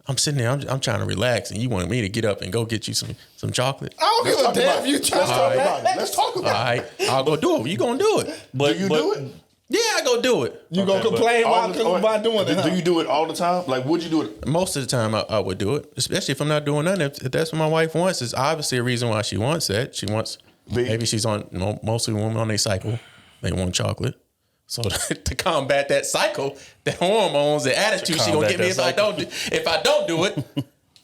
I'm sitting there, I'm trying to relax, and you want me to get up and go get you some chocolate?" I don't give a damn if you try Let's talk about it. Let's talk All about right, I'll go do it. You gonna do it? But it. Do you do it? Yeah, I go do it. You gonna complain about doing it? Do you do it all the time? Like, would you do it? Most of the time, I would do it, especially if I'm not doing nothing. If that's what my wife wants, it's obviously a reason why she wants that. She wants, maybe she's on, mostly women on their cycle, they want chocolate. So to combat that cycle, the hormones, the attitude she gonna give me if I don't do it,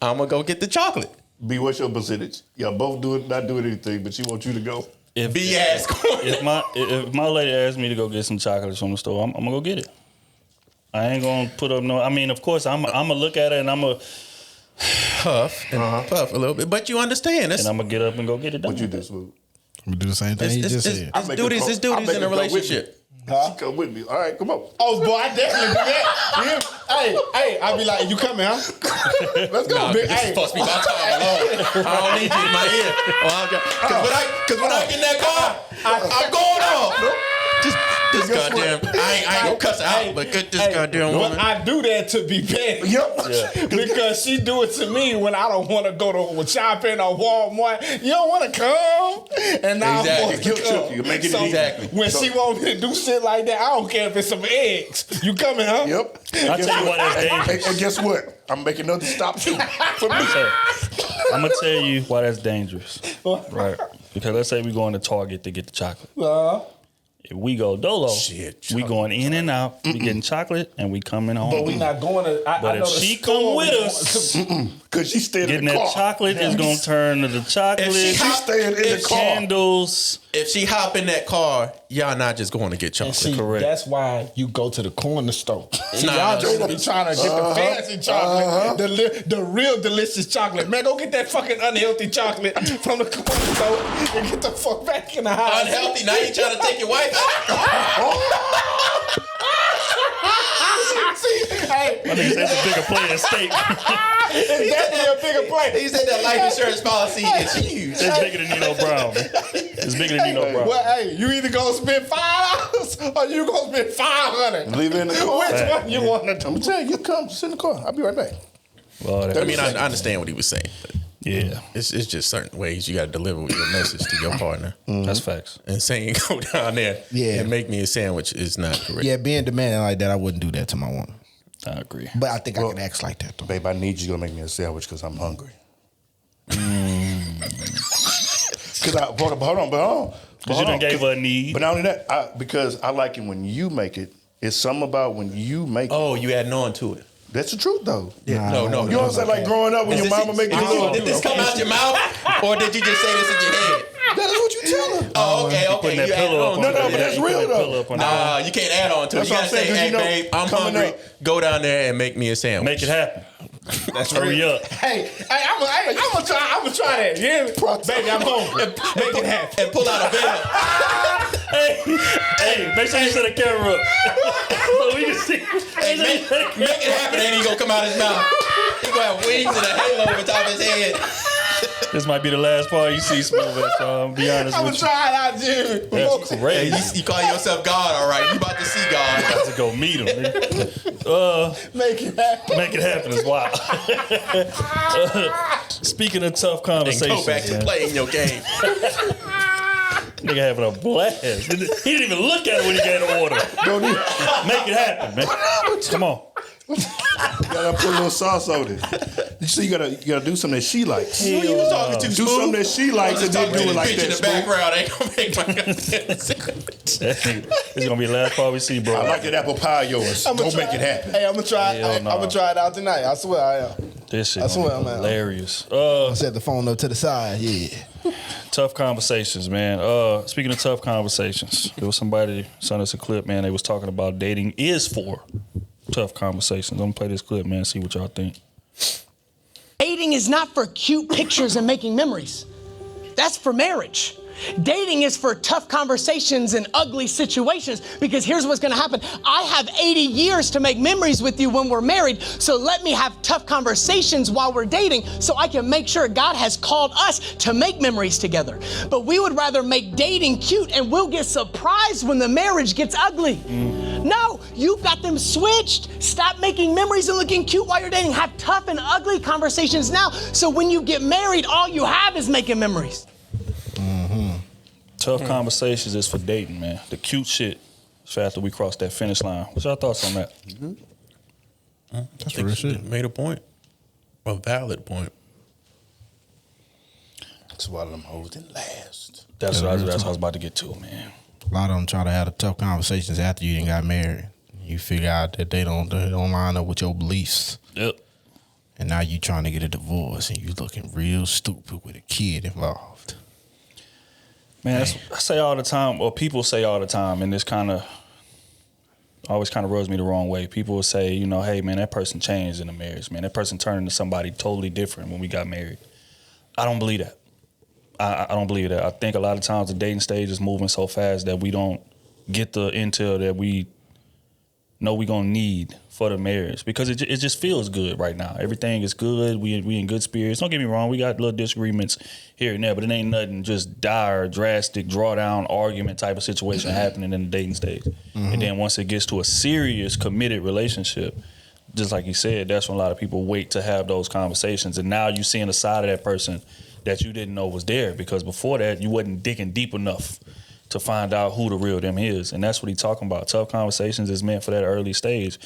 I'm gonna go get the chocolate. B, what's your percentage? Y'all both do it, not doing anything, but she wants you to go. B ass going. If my lady asks me to go get some chocolates from the store, I'm gonna go get it. I ain't gonna put up no. I mean, of course, I'm gonna look at it and I'm gonna puff a little bit, but you understand. and I'm gonna get up and go get it done. What you do, Smooth? I'm gonna do the same thing he just said. This dude is in a relationship. She come with me. All right, come on. Oh, boy, I definitely do that. Hey, I be like, you coming, huh? Let's go, Nah, big. this is supposed to be my time alone. I don't need you in my ear. Because when I get in that car, I'm going off. This goddamn, I ain't gonna cuss her out, but good this goddamn woman. I do that to be petty. Yep. Because she do it to me when I don't want to go to shopping or Walmart. You don't want to come, and now I'm supposed to come. You make it So exactly. when she want me to do shit like that, I don't care if it's some eggs. You coming, huh? Yep. I'll tell you why that's dangerous. And guess what? I'm making another stop too. For me. I'm gonna tell you why that's dangerous. Right. Because let's say we going to Target to get the chocolate. If we go dolo, we going in and out. We getting chocolate and we coming home. But we not going to. But if she come with us, Because she stayed in getting the car. that chocolate is gonna turn to the chocolate. If she staying in the car. Candles. If she hop in that car, y'all not just going to get chocolate. See, Correct. that's why you go to the corner store. See, Nah, y'all nah, just be trying to get the fancy chocolate, the real delicious chocolate. Man, go get that fucking unhealthy chocolate from the corner store and get the fuck back in the house. Unhealthy. Now you trying to take your wife out? Hey, I think that's a bigger play than steak. it's definitely a bigger play. He said that life insurance policy is huge. It's bigger than Nino Brown. Man. It's bigger than Nino Brown. Well, hey, you either gonna spend $5 or you gonna spend $500. Leave it in the car. Which one you want to do? I'm telling you, come sit in the car. I'll be right back. Lord, I mean, I understand what he was saying, but yeah, it's just certain ways you got to deliver your message to your partner. that's facts. And saying go down there and make me a sandwich is not correct. Yeah, being demanding like that, I wouldn't do that to my woman. I agree. But I think I can act like that though. Babe, I need you to make me a sandwich because I'm hungry. Because hold on. Because you done gave her a need. But not only that, because I like it when you make it. It's something about when you make it. Oh, you adding on to it. That's the truth, though. Yeah. No. You know what I'm saying? Like growing up when your mama make you Did this come out your mouth, or did you just say this in your head? That is what you tell her. Oh, okay. Putting that You added pillow on up to on it. No, but that's real though. Nah, you can't add on to it. That's You what gotta I'm say, saying, 'cause hey, you know, babe, I'm coming hungry. up- Go down there and make me a sandwich. Make it happen. That's Hurry real. up. Hey, I'm gonna try that. Yeah, baby, I'm hungry. Make it happen. And pull out a bell. Hey, make sure you set the camera up. So we can see. Hey, make it happen, and he gonna come out his mouth. He gonna have wings and a halo over top of his head. This might be the last part you see Smooth at, y'all. Be honest I'm with gonna you. try it out, Jimmy. That's Hey, crazy. you call yourself God, all right? You about to see God. About to go meet him. Make it happen. Make it happen is wild. Speaking of tough And conversations, go back to man, playing your game. nigga having a blast. He didn't even look at it when he gave the order. Make it happen, man. Come on. You gotta put a little sauce on it. You see, you gotta do something that she likes. Who you was talking to? Do Smooth? something that she likes and then do it like bitch in that. the Smooth. background ain't gonna make my goddamn sandwich. This is gonna be the last part we see, bro. I like that apple pie of yours. Go make it happen. Hey, I'm gonna try. Hell no. I'm gonna try it out tonight. I swear I am. This shit I gonna swear, be man. hilarious. Set the phone up to the side. Yeah. Tough conversations, man. Speaking of tough conversations, there was somebody sent us a clip, man. They was talking about dating is for tough conversations. I'm gonna play this clip, man. See what y'all think. Dating is not for cute pictures and making memories. That's for marriage. Dating is for tough conversations and ugly situations, because here's what's gonna happen. I have 80 years to make memories with you when we're married, so let me have tough conversations while we're dating so I can make sure God has called us to make memories together. But we would rather make dating cute and we'll get surprised when the marriage gets ugly. No, you've got them switched. Stop making memories and looking cute while you're dating. Have tough and ugly conversations now, so when you get married, all you have is making memories. Tough conversations is for dating, man. The cute shit is for after we cross that finish line. What's your thoughts on that? That's real shit. Made a point. A valid point. That's why them hoes didn't last. That's what I was about to get to, man. A lot of them try to have the tough conversations after you done got married. You figure out that they don't line up with your beliefs. Yep. And now you trying to get a divorce and you looking real stupid with a kid involved. Man, I say all the time, or people say all the time, and this kind of always kind of rubs me the wrong way. People will say, you know, hey, man, that person changed in a marriage, man. That person turned into somebody totally different when we got married. I don't believe that. I don't believe that. I think a lot of times the dating stage is moving so fast that we don't get the intel that we know we gonna need for the marriage? Because it just feels good right now. Everything is good. We in good spirits. Don't get me wrong. We got little disagreements here and there, but it ain't nothing just dire, drastic, draw down argument type of situation happening in the dating stage. And then once it gets to a serious, committed relationship, just like you said, that's when a lot of people wait to have those conversations. And now you're seeing a side of that person that you didn't know was there, because before that you wasn't digging deep enough to find out who the real them is. And that's what he's talking about. Tough conversations is meant for that early stage.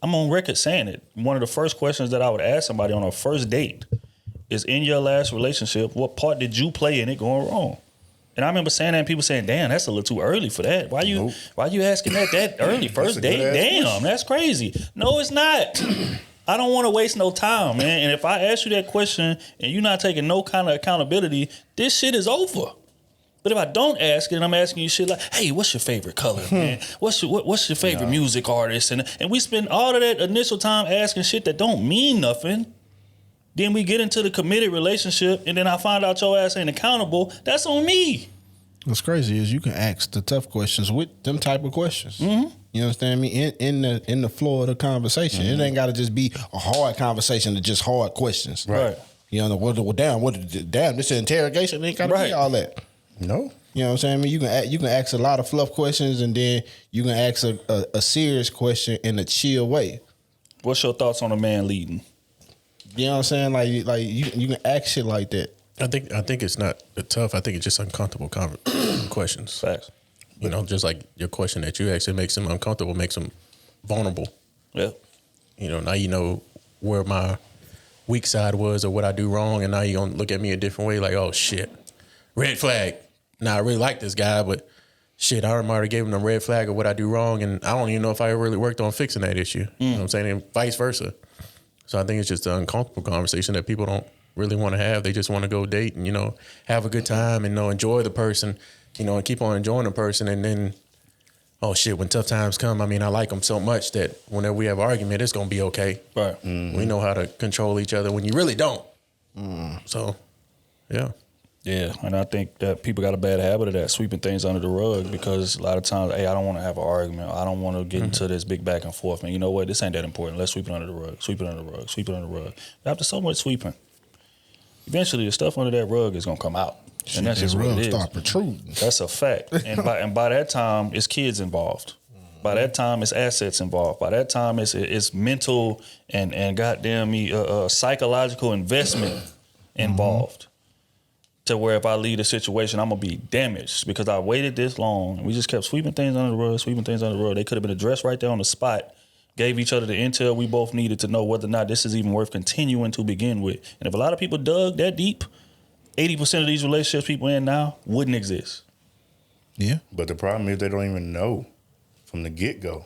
I'm on record saying it. One of the first questions that I would ask somebody on a first date is, in your last relationship, what part did you play in it going wrong? And I remember saying that, and people saying, damn, that's a little too early for that. Why you asking that early? First date? Damn, that's crazy. No, it's not. I don't want to waste no time, man. And if I ask you that question and you're not taking no kind of accountability, this shit is over. But if I don't ask it, and I'm asking you shit like, hey, what's your favorite color, man? What's your favorite music artist? And we spend all of that initial time asking shit that don't mean nothing. Then we get into the committed relationship, and then I find out your ass ain't accountable. That's on me. What's crazy is you can ask the tough questions with them type of questions. Mm-hmm. You understand me? In the flow of the conversation. It ain't got to just be a hard conversation to just hard questions. Right. You know, damn, this is interrogation. It ain't got to be all that. No. You know what I'm saying? I mean, you can ask a lot of fluff questions, and then you can ask a serious question in a chill way. What's your thoughts on a man leading? You know what I'm saying? Like you can ask shit like that. I think it's not tough. I think it's just uncomfortable questions. Facts. You know, just like your question that you asked, it makes them uncomfortable, makes them vulnerable. Yeah. You know, now you know where my weak side was or what I do wrong, and now you're going to look at me a different way, like, oh, shit, red flag. Now, I really like this guy, but shit, I already gave him the red flag of what I do wrong, and I don't even know if I ever really worked on fixing that issue. You know what I'm saying? And vice versa. So I think it's just an uncomfortable conversation that people don't really want to have. They just want to go date and, you know, have a good time and, you know, enjoy the person, you know, and keep on enjoying the person. And then, oh, shit, when tough times come, I mean, I like them so much that whenever we have an argument, it's going to be okay. Right. We know how to control each other when you really don't. So, yeah. Yeah, and I think that people got a bad habit of that, sweeping things under the rug, because a lot of times, hey, I don't want to have an argument. I don't want to get into this big back and forth. Man, you know what? This ain't that important. Let's sweep it under the rug. Sweep it under the rug. Sweep it under the rug. After so much sweeping, eventually the stuff under that rug is gonna come out, and that's just what it is. Start protruding. That's a fact. And by that time, it's kids involved. By that time, it's assets involved. By that time, it's mental and goddamn me psychological investment involved. To where if I leave a situation, I'm gonna be damaged because I waited this long and we just kept sweeping things under the rug, They could have been addressed right there on the spot, gave each other the intel we both needed to know whether or not this is even worth continuing to begin with. And if a lot of people dug that deep, 80% of these relationships people in now wouldn't exist. Yeah. But the problem is they don't even know from the get-go.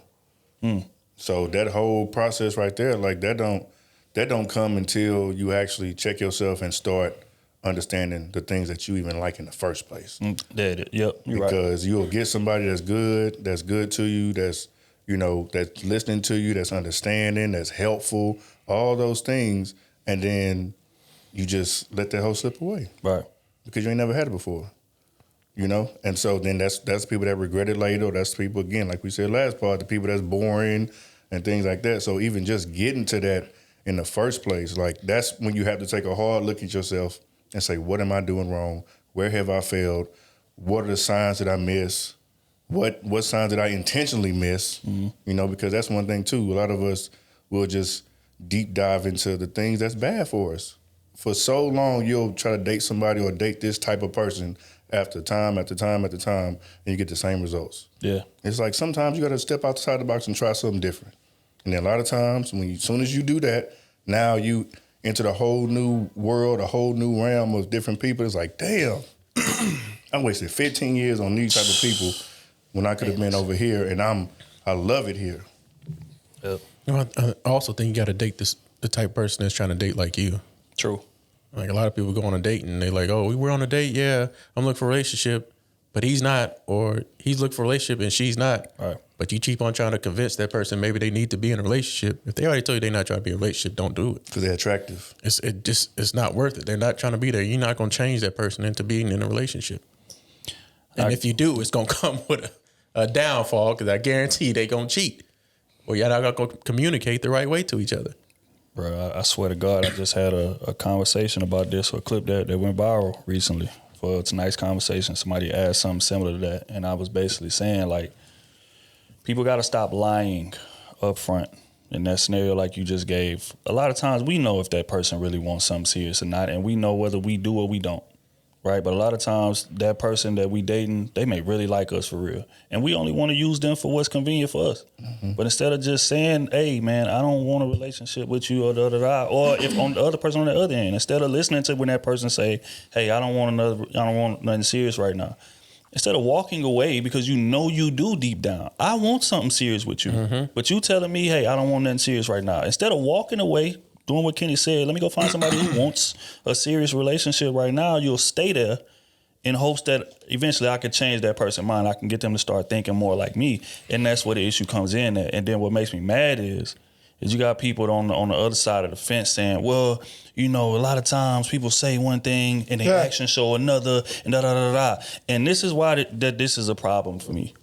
So that whole process right there, like that don't come until you actually check yourself and start understanding the things that you even like in the first place. Yep, you're right. Because you'll get somebody that's good to you, that's, you know, that's listening to you, that's understanding, that's helpful, all those things, and then you just let that whole slip away. Right. Because you ain't never had it before. You know? And so then that's people that regret it later, or that's people, again, like we said last part, the people that's boring and things like that. So even just getting to that in the first place, like that's when you have to take a hard look at yourself and say, what am I doing wrong? Where have I failed? What are the signs that I miss? What signs did I intentionally miss? You know, because that's one thing too. A lot of us will just deep dive into the things that's bad for us. For so long, you'll try to date somebody or date this type of person after time, and you get the same results. Yeah. It's like sometimes you got to step outside the box and try something different. And then a lot of times, as soon as you do that, now you into the whole new world, a whole new realm of different people. It's like, damn, I wasted 15 years on these type of people when I could have been over here, and I love it here. Yep. You know, I also think you got to date the type of person that's trying to date like you. True. Like a lot of people go on a date and they like, oh, we're on a date, yeah, I'm looking for a relationship, but he's not, or he's looking for a relationship and she's not. Right. But you keep on trying to convince that person maybe they need to be in a relationship. If they already told you they're not trying to be in a relationship, don't do it. Because they're attractive. It's not worth it. They're not trying to be there. You're not going to change that person into being in a relationship. And if you do, it's going to come with a downfall, because I guarantee they're going to cheat. or y'all not gonna communicate the right way to each other. Bro, I swear to God, I just had a conversation about this, or a clip that went viral recently for tonight's conversation. Somebody asked something similar to that, and I was basically saying, like, people got to stop lying up front in that scenario like you just gave. A lot of times we know if that person really wants something serious or not, and we know whether we do or we don't. Right, but a lot of times that person that we dating, they may really like us for real, and we only want to use them for what's convenient for us. But instead of just saying, "Hey, man, I don't want a relationship with you," or or if on the other person on the other end, instead of listening to when that person say, "Hey, I don't want nothing serious right now," instead of walking away because you know you do deep down, I want something serious with you, but you telling me, "Hey, I don't want nothing serious right now," instead of walking away, doing what Kenny said, let me go find somebody who wants a serious relationship right now, you'll stay there in hopes that eventually I can change that person's mind. I can get them to start thinking more like me. And that's where the issue comes in at. And then what makes me mad is you got people on the other side of the fence saying, well, you know, a lot of times people say one thing and their actions show another, and da-da-da-da. And this is why that this is a problem for me.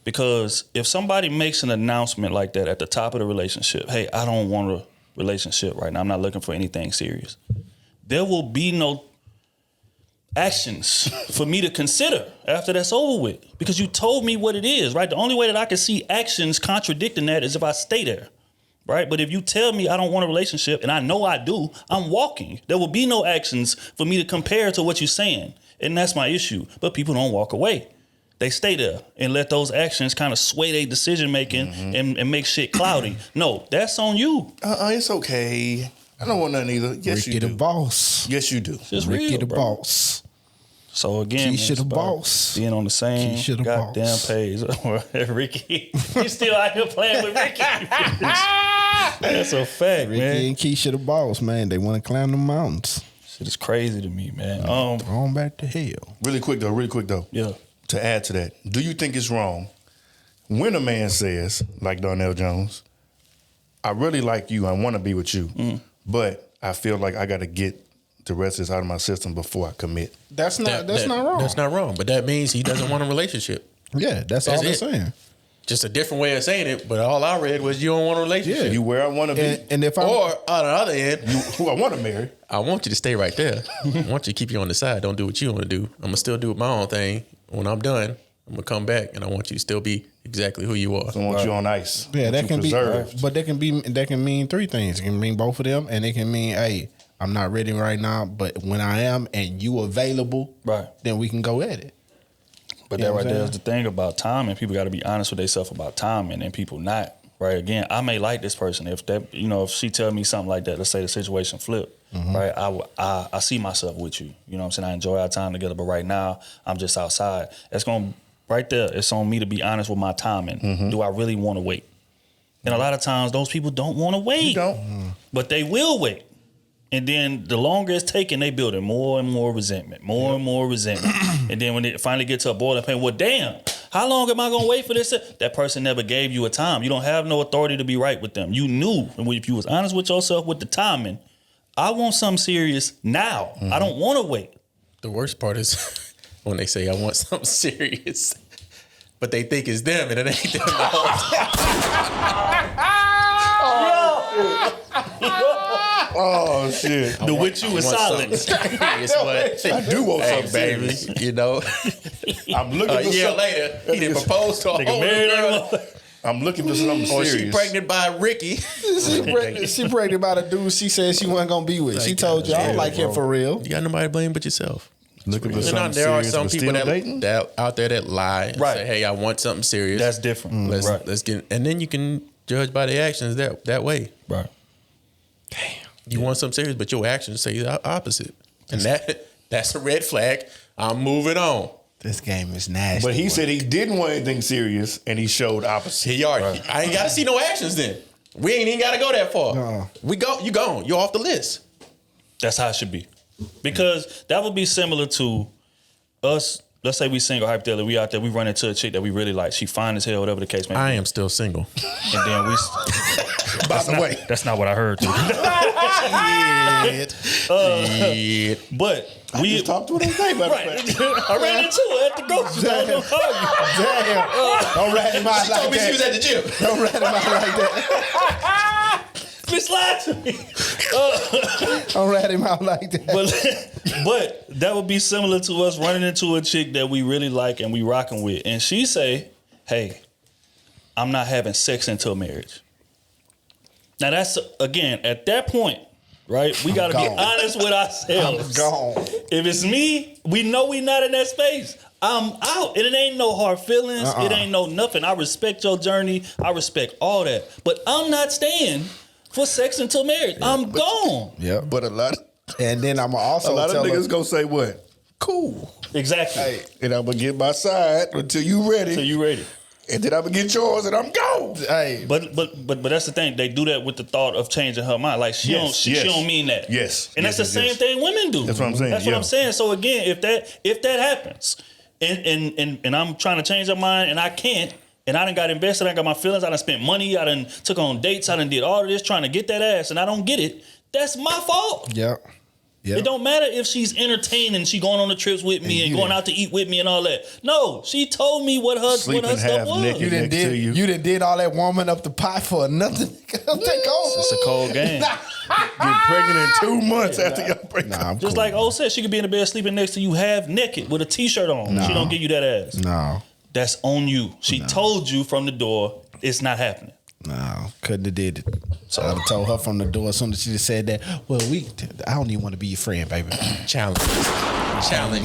Because if somebody makes an announcement like that at the top of the relationship, hey, I don't want a relationship right now, I'm not looking for anything serious, there will be no actions for me to consider after that's over with, because you told me what it is, right? The only way that I can see actions contradicting that is if I stay there, right? But if you tell me I don't want a relationship and I know I do, I'm walking. There will be no actions for me to compare to what you're saying, and that's my issue. But people don't walk away. They stay there and let those actions kind of sway their decision making and make shit cloudy. No, that's on you. It's okay. I don't want nothing either. Yes, Ricky you do. the boss. Yes, you do. It's Ricky real, the bro. boss. So again, Keisha the boss. being on the same Keisha the goddamn boss. page. Ricky, you still out here playing with Ricky. That's a fact, Ricky man. and Keisha the boss, man. They want to climb the mountains. Shit is crazy to me, man. On back to hell. Really quick though. Yeah. To add to that, do you think it's wrong when a man says, like Darnell Jones, I really like you, I want to be with you, but I feel like I got to get the rest of this out of my system before I commit? That's not wrong. That's not wrong, but that means he doesn't want a relationship. Yeah, that's all they're saying. Just a different way of saying it, but all I read was you don't want a relationship. Yeah, you where I want to be. And if I Or on the other end, who I want to marry. I want you to stay right there. I want you to keep you on the side. Don't do what you want to do. I'm gonna still do my own thing. When I'm done, I'm gonna come back, and I want you to still be exactly who you are. I want you on ice. Yeah, that can preserved. be, but that can mean three things. It can mean both of them, and it can mean, hey, I'm not ready right now, but when I am and you available, Right. then we can go at it. But You know that what right I'm there is saying? the thing about timing. People got to be honest with themselves about timing, and people not. Right. Again, I may like this person. If that, you know, if she tell me something like that, let's say the situation flip, right? I see myself with you. You know what I'm saying? I enjoy our time together, but right now I'm just outside. It's going right there. It's on me to be honest with my timing. Do I really want to wait? And a lot of times those people don't want to wait. You don't. But they will wait. And then the longer it's taking, they building more and more resentment, more and more resentment. And then when it finally gets to a boiling point, well, damn, how long am I going to wait for this? That person never gave you a time. You don't have no authority to be right with them. You knew, and if you was honest with yourself with the timing, I want something serious now. I don't want to wait. The worst part is when they say I want something serious, but they think it's them and it ain't them. Oh shit! The with you is silence. I do want something baby. serious. You know, I'm looking a for year something. later, he didn't propose to a Nigga whole new married girl. anymore. I'm looking for something Or serious. she pregnant by Ricky. She pregnant by the dude she said she wasn't gonna be with. She told you I don't like him for real. You got nobody to blame but yourself. Looking for You know, something there are serious, some but people still dating? that out there that lie and Right. say, "Hey, I want something serious." That's different. Let's get, and then you can judge by the actions that way. Right. You want something serious, but your actions say the opposite, and that's a red flag. I'm moving on. This game is nasty. But he said he didn't want anything serious, and he showed opposite. He already. I ain't got to see no actions. Then we ain't even got to go that far. No. We go. You gone. You're off the list. That's how it should be. Because that would be similar to us. Let's say we single, hypothetically, we out there, we run into a chick that we really like. She fine as hell, whatever the case may be. I am still single. And then we By the way. That's not what I heard. But we talked to her today, by the way. I ran into her at the grocery store. I was gonna call you. Damn. Don't rat him out She like told me that. she was at the gym. Don't rat him out like that. Bitch lied to me. Don't rat him out like that. But that would be similar to us running into a chick that we really like and we rocking with, and she say, "Hey, I'm not having sex until marriage." Now that's, again, at that point, right? We got to be honest with ourselves. I'm gone. If it's me, we know we not in that space. I'm out. And it ain't no hard feelings. It ain't no nothing. I respect your journey. I respect all that. But I'm not staying for sex until marriage. I'm gone. Yeah. But a lot And then I'm also of tell niggas her, gonna say what? Cool. Exactly. Hey, and I'm gonna get my side until you ready. So you ready. And then I'm gonna get yours and I'm gone. hey, But that's the thing. They do that with the thought of changing her mind. Like she don't mean that. Yes. And that's the same thing women do. That's what I'm saying. That's what I'm saying. So again, if that happens, and I'm trying to change her mind and I can't, and I done got invested, I got my feelings, I done spent money, I done took on dates, I done did all of this trying to get that ass, and I don't get it, that's my fault. yeah. Yeah. It don't matter if she's entertaining, she going on the trips with me and going out to eat with me and all that. No, she told me what her stuff was. You done did all that warming up the pot for nothing. Take over. It's a cold game. Get pregnant in 2 months after y'all break up. I'm Just cool. like O said, she could be in the bed sleeping next to you half naked with a t-shirt on. No. She don't give you that ass. No. That's on you. She told you from the door it's not happening. No, couldn't have did it. So I told her from the door as soon as she just said that. Well, I don't even want to be your friend, baby. Challenge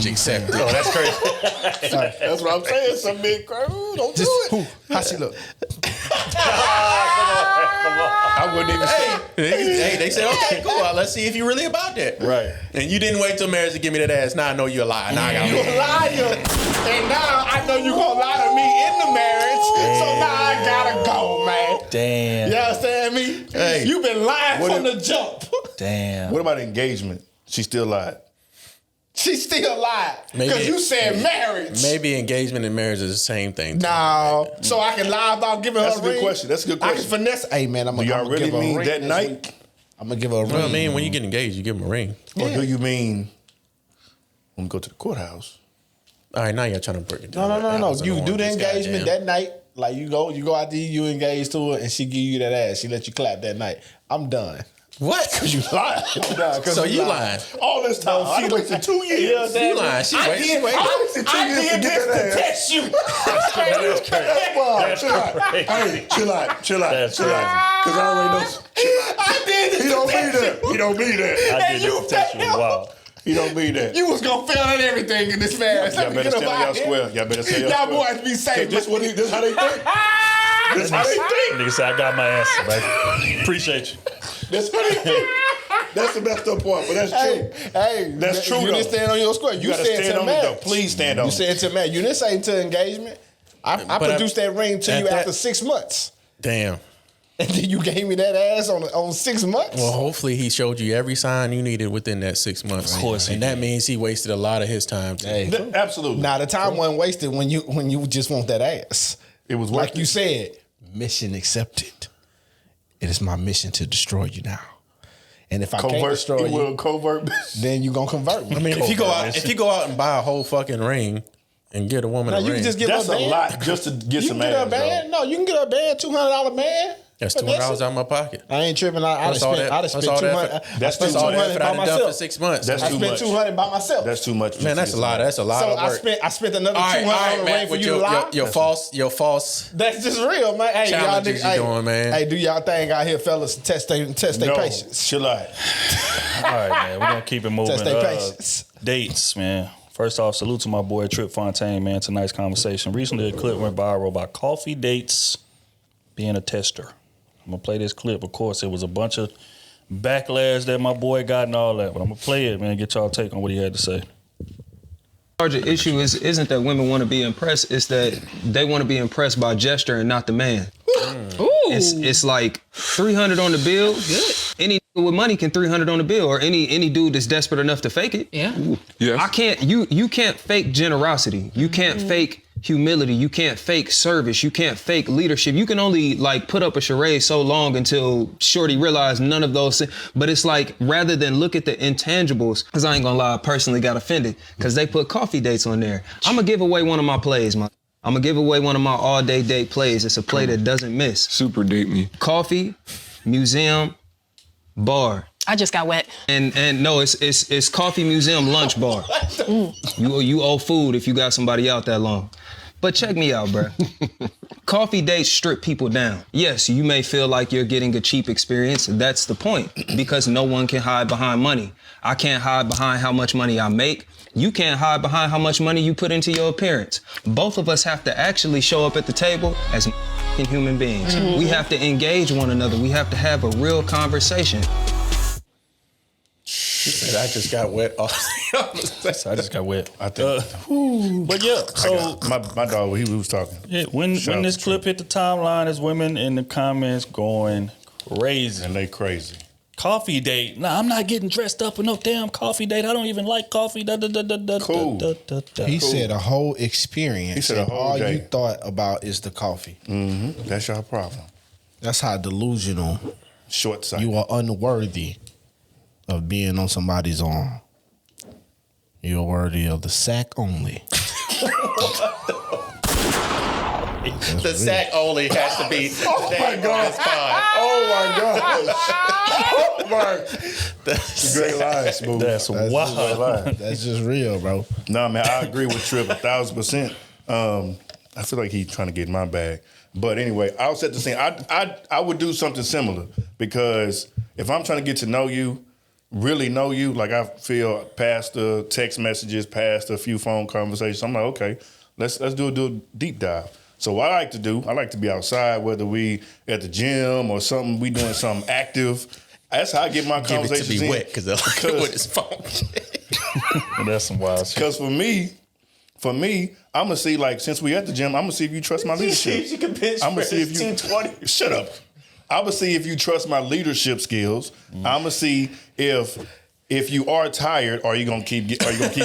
accepted. Oh, that's crazy. That's what I'm saying. Some big Krew. Don't do it. How she look? I wouldn't even say. Hey, they said, okay, cool. Let's see if you're really about that. Right. And you didn't wait till marriage to give me that ass. Now I know you're a liar. Now I got You a liar. And now I know you gonna lie to me in the marriage. So now I gotta go, man. Damn. You understand me? Hey. You been lying What from if- the jump. Damn. What about engagement? She still lied. She still lied. Maybe- Because you said marriage. Maybe engagement and marriage is the same thing. No. So I can lie about giving That's her a good ring? question. That's a good I question. can finesse. Hey, man, I'm Do y'all gonna really give her a mean ring that this night? week. I'm going to give her a ring. Well, I mean, when you get engaged, you give them a ring. Or do you mean when we go to the courthouse? All right, now you're trying to break it down. No. You do the engagement that night. Like you go out there, you engage to her, and she give you that ass. She let you clap that night. I'm done. What? Because you lied. I'm done. So you lying? All this time. I wasted 2 years. You know what I'm saying? You lying? She waited. She waited. I wasted 2 years to get that ass. test you. Chill out. That's Because I already know. I did this He don't to mean test that. you. He don't mean that. I did you this test you. Wow. He don't mean that. You was gonna fail at everything in this marriage. Y'all better stay on y'all square. Y'all better stay on y'all Y'all square. boys be safe. This how they think. This how they think. Nigga said I got my answer, baby. Appreciate you. That's how they think. That's the messed up part, but that's true. Hey, That's true, You didn't though. stand on your square. You gotta said stand to on it, though. marriage. Please stand on You it. said to marriage. You didn't say to engagement. I But produced that ring to at you that- after 6 months. Damn. And then you gave me that ass on 6 months. Well, hopefully he showed you every sign you needed within that 6 months. Of course he and that means he wasted a lot of his time. Too. Hey. Absolutely. Now the time wasn't wasted when you just want that ass. It was Like worth you it. said, mission accepted. It is my mission to destroy you now. And if I can't destroy you, covert. then you gonna convert me. I mean, if you go out and buy a whole fucking ring and get a woman now a you ring, can just give That's her a a band. lot just to get You some can get her a ass. band. No, you can get her a band, $200 band. that's $200 out of my pocket. I ain't tripping. I That's all spent that- that's all that 200. effort- I that's spent all that 200 effort by I done done for myself. 6 months. That's I too spent much. 200 by myself. That's too much. Man, that's a lot. That's a lot so of work. I spent another all right, 200 on the Matt, ring for with you to lie. your false. That's just real, man. Hey, y'all Challenges niggas, you doing, man. Hey, do y'all thing out here, fellas? Test their patience. Chill out. All right, man. We're gonna keep it moving. Test their patience. Dates, man. First off, salute to my boy Trip Fontaine, man. Tonight's conversation. Recently, a clip went viral about coffee dates being a tester. I'm gonna play this clip. Of course, it was a bunch of backlash that my boy got and all that, but I'm gonna play it, man. Get y'all take on what he had to say. Larger issue isn't that women want to be impressed, it's that they want to be impressed by gesture and not the man. It's like 300 on the bill. Good. Any nigga with money can 300 on the bill, or any dude that's desperate enough to fake it. Yeah. I can't. You can't fake generosity. You can't fake humility. You can't fake service. You can't fake leadership. You can only like put up a charade so long until Shorty realized none of those things. But it's like, rather than look at the intangibles, because I ain't gonna lie, I personally got offended because they put coffee dates on there. I'm gonna give away one of my plays, man. I'm gonna give away one of my all-day date plays. It's a play that doesn't miss. Super date me. Coffee, museum, bar. I just got wet. And no, it's coffee, museum, lunch bar. You owe food if you got somebody out that long. But check me out, bro. Coffee dates strip people down. Yes, you may feel like you're getting a cheap experience. That's the point, because no one can hide behind money. I can't hide behind how much money I make. You can't hide behind how much money you put into your appearance. Both of us have to actually show up at the table as human beings. Mm-hmm. We have to engage one another. We have to have a real conversation. I just got wet. I just got wet. I think. But yeah, so my dog, he was talking. Yeah, when this clip hit the timeline, there's women in the comments going crazy. And they crazy. Coffee date. Nah, I'm not getting dressed up for no damn coffee date. I don't even like coffee. Cool. He said a whole experience. He said a whole all day. you thought about is the coffee. Mm-hmm. That's your problem. That's how delusional. Short-sighted. You are unworthy of being on somebody's arm. You're worthy of the sack only. The sack only has to be. Oh my God! Oh my God! That's a great line, Smooth. That's wild. That's just real, bro. Nah, man, I agree with Tripp 1,000%. I feel like he's trying to get in my bag. But anyway, I'll set the scene. I would do something similar, because if I'm trying to get to know you, really know you, like I feel past the text messages, past a few phone conversations, I'm like, okay, let's do a deep dive. So what I like to do, I like to be outside, whether we at the gym or something, we doing something active. That's how I get my conversations Give it to be in. wet, because they're like with his phone. That's some wild shit. Because for me, I'm going to see, like, since we at the gym, I'm going to see if you trust my leadership. You can bench I'm going to see if you... 10-20. Shut up. I'm going to see if you trust my leadership skills. I'm going to see if you are tired, are you going to keep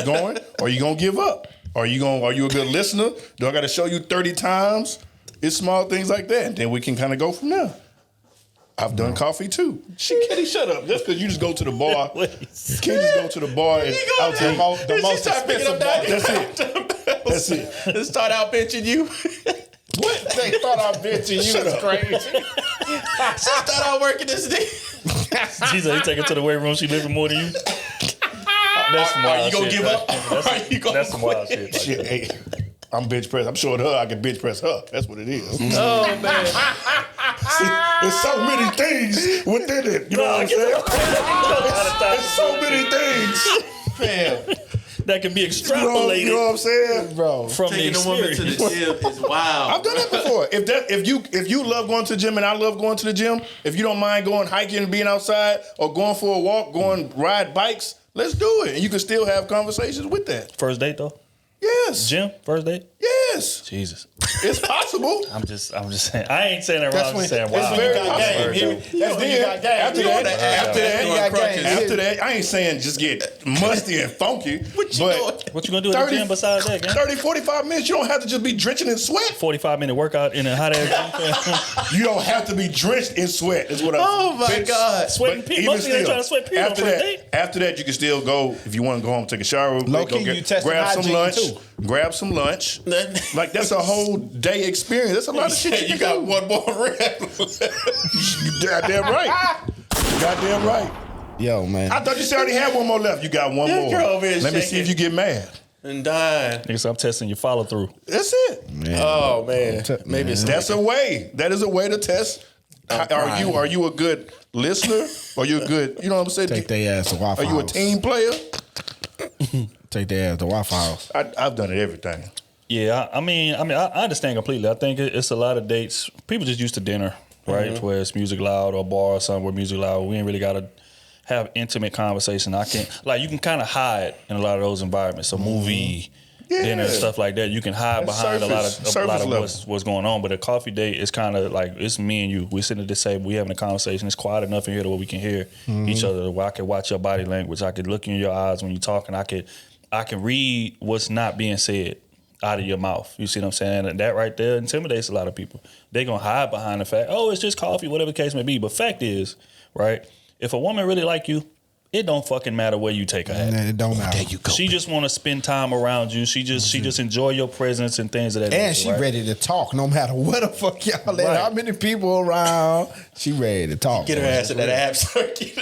going? Or are you going to give up? Are you a good listener? Do I got to show you 30 times? It's small things like that. And then we can kind of go from there. I've done coffee too. Kitty, shut up. Just because you just go to the bar. You can't just go to the bar and out to the most expensive bar. That's it. They start out benching you. What? They thought I benching you. Shut was up. crazy. She start out working this day. She's like, you take her to the weight room, she lifting more than you. That's some wild Are you gonna shit, give up? Are you gonna That's some wild shit. Shit, hey, I'm bench press. I'm showing her I can bench press her. That's what it is. Oh man. See, there's so many things within it. You know what I'm saying? There's so many things. Man. That can be extrapolated. You know what I'm saying? Bro, from Taking the a woman experience. to the gym is wild. I've done that before. If you love going to the gym and I love going to the gym, if you don't mind going hiking and being outside or going for a walk, going ride bikes, let's do it. And you can still have conversations with that. First date though? Yes. Gym? First date? Yes. Jesus. It's possible. I'm just saying. I ain't saying that wrong. I'm just saying wow. It's very possible. After that, I ain't saying just get musty and funky. What you gonna do at the gym besides that, gang? 30, 45 minutes, you don't have to just be drenching in sweat. 45-minute workout in a hot ass gym. You don't have to be drenched in sweat. Is what I'm Oh my God. Sweating people. Most of them trying to sweat people on first date. After that, you can still go, if you want to go home, take a shower, Low key, you testing grab some hygiene lunch. too. Grab some lunch. Like, that's a whole day experience. That's a lot of shit You got one more rep. You goddamn right. Goddamn right. Yo, man. I thought you said already had one more left. You got one more. girl over here Let me see shaking. if you get mad. And dying. Niggas, I'm testing your follow through. That's it. Man. Oh man. Maybe it's That's a way. That is a way to test. Are you a good listener? Are you a good, you know what I'm saying? Take their ass to Waffle Are you a House. team player? Take their ass to Waffle House. I've done it everything. Yeah, I mean, I understand completely. I think it's a lot of dates. People just used to dinner, right? Where it's music loud or bar or something where music loud. We ain't really got to have intimate conversation. You can kind of hide in a lot of those environments. So movie, dinner, stuff like that. You can hide That's behind a lot of level. what's going on. But a coffee date is kind of like, it's me and you. We sitting at this table, we having a conversation. It's quiet enough in here to where we can hear each other. Where I can watch your body language. I could look in your eyes when you're talking. I can read what's not being said. out of your mouth. You see what I'm saying? And that right there intimidates a lot of people. They're going to hide behind the fact, oh, it's just coffee, whatever the case may be. But fact is, right, if a woman really like you, it don't fucking matter where you take her at. It don't matter. There you go. She just want to spend time around you. She just enjoy your presence and things of that nature. And she right? ready to talk no matter where the fuck y'all at. Right. How many people around? She ready to talk. Get her ass to that ab circuit.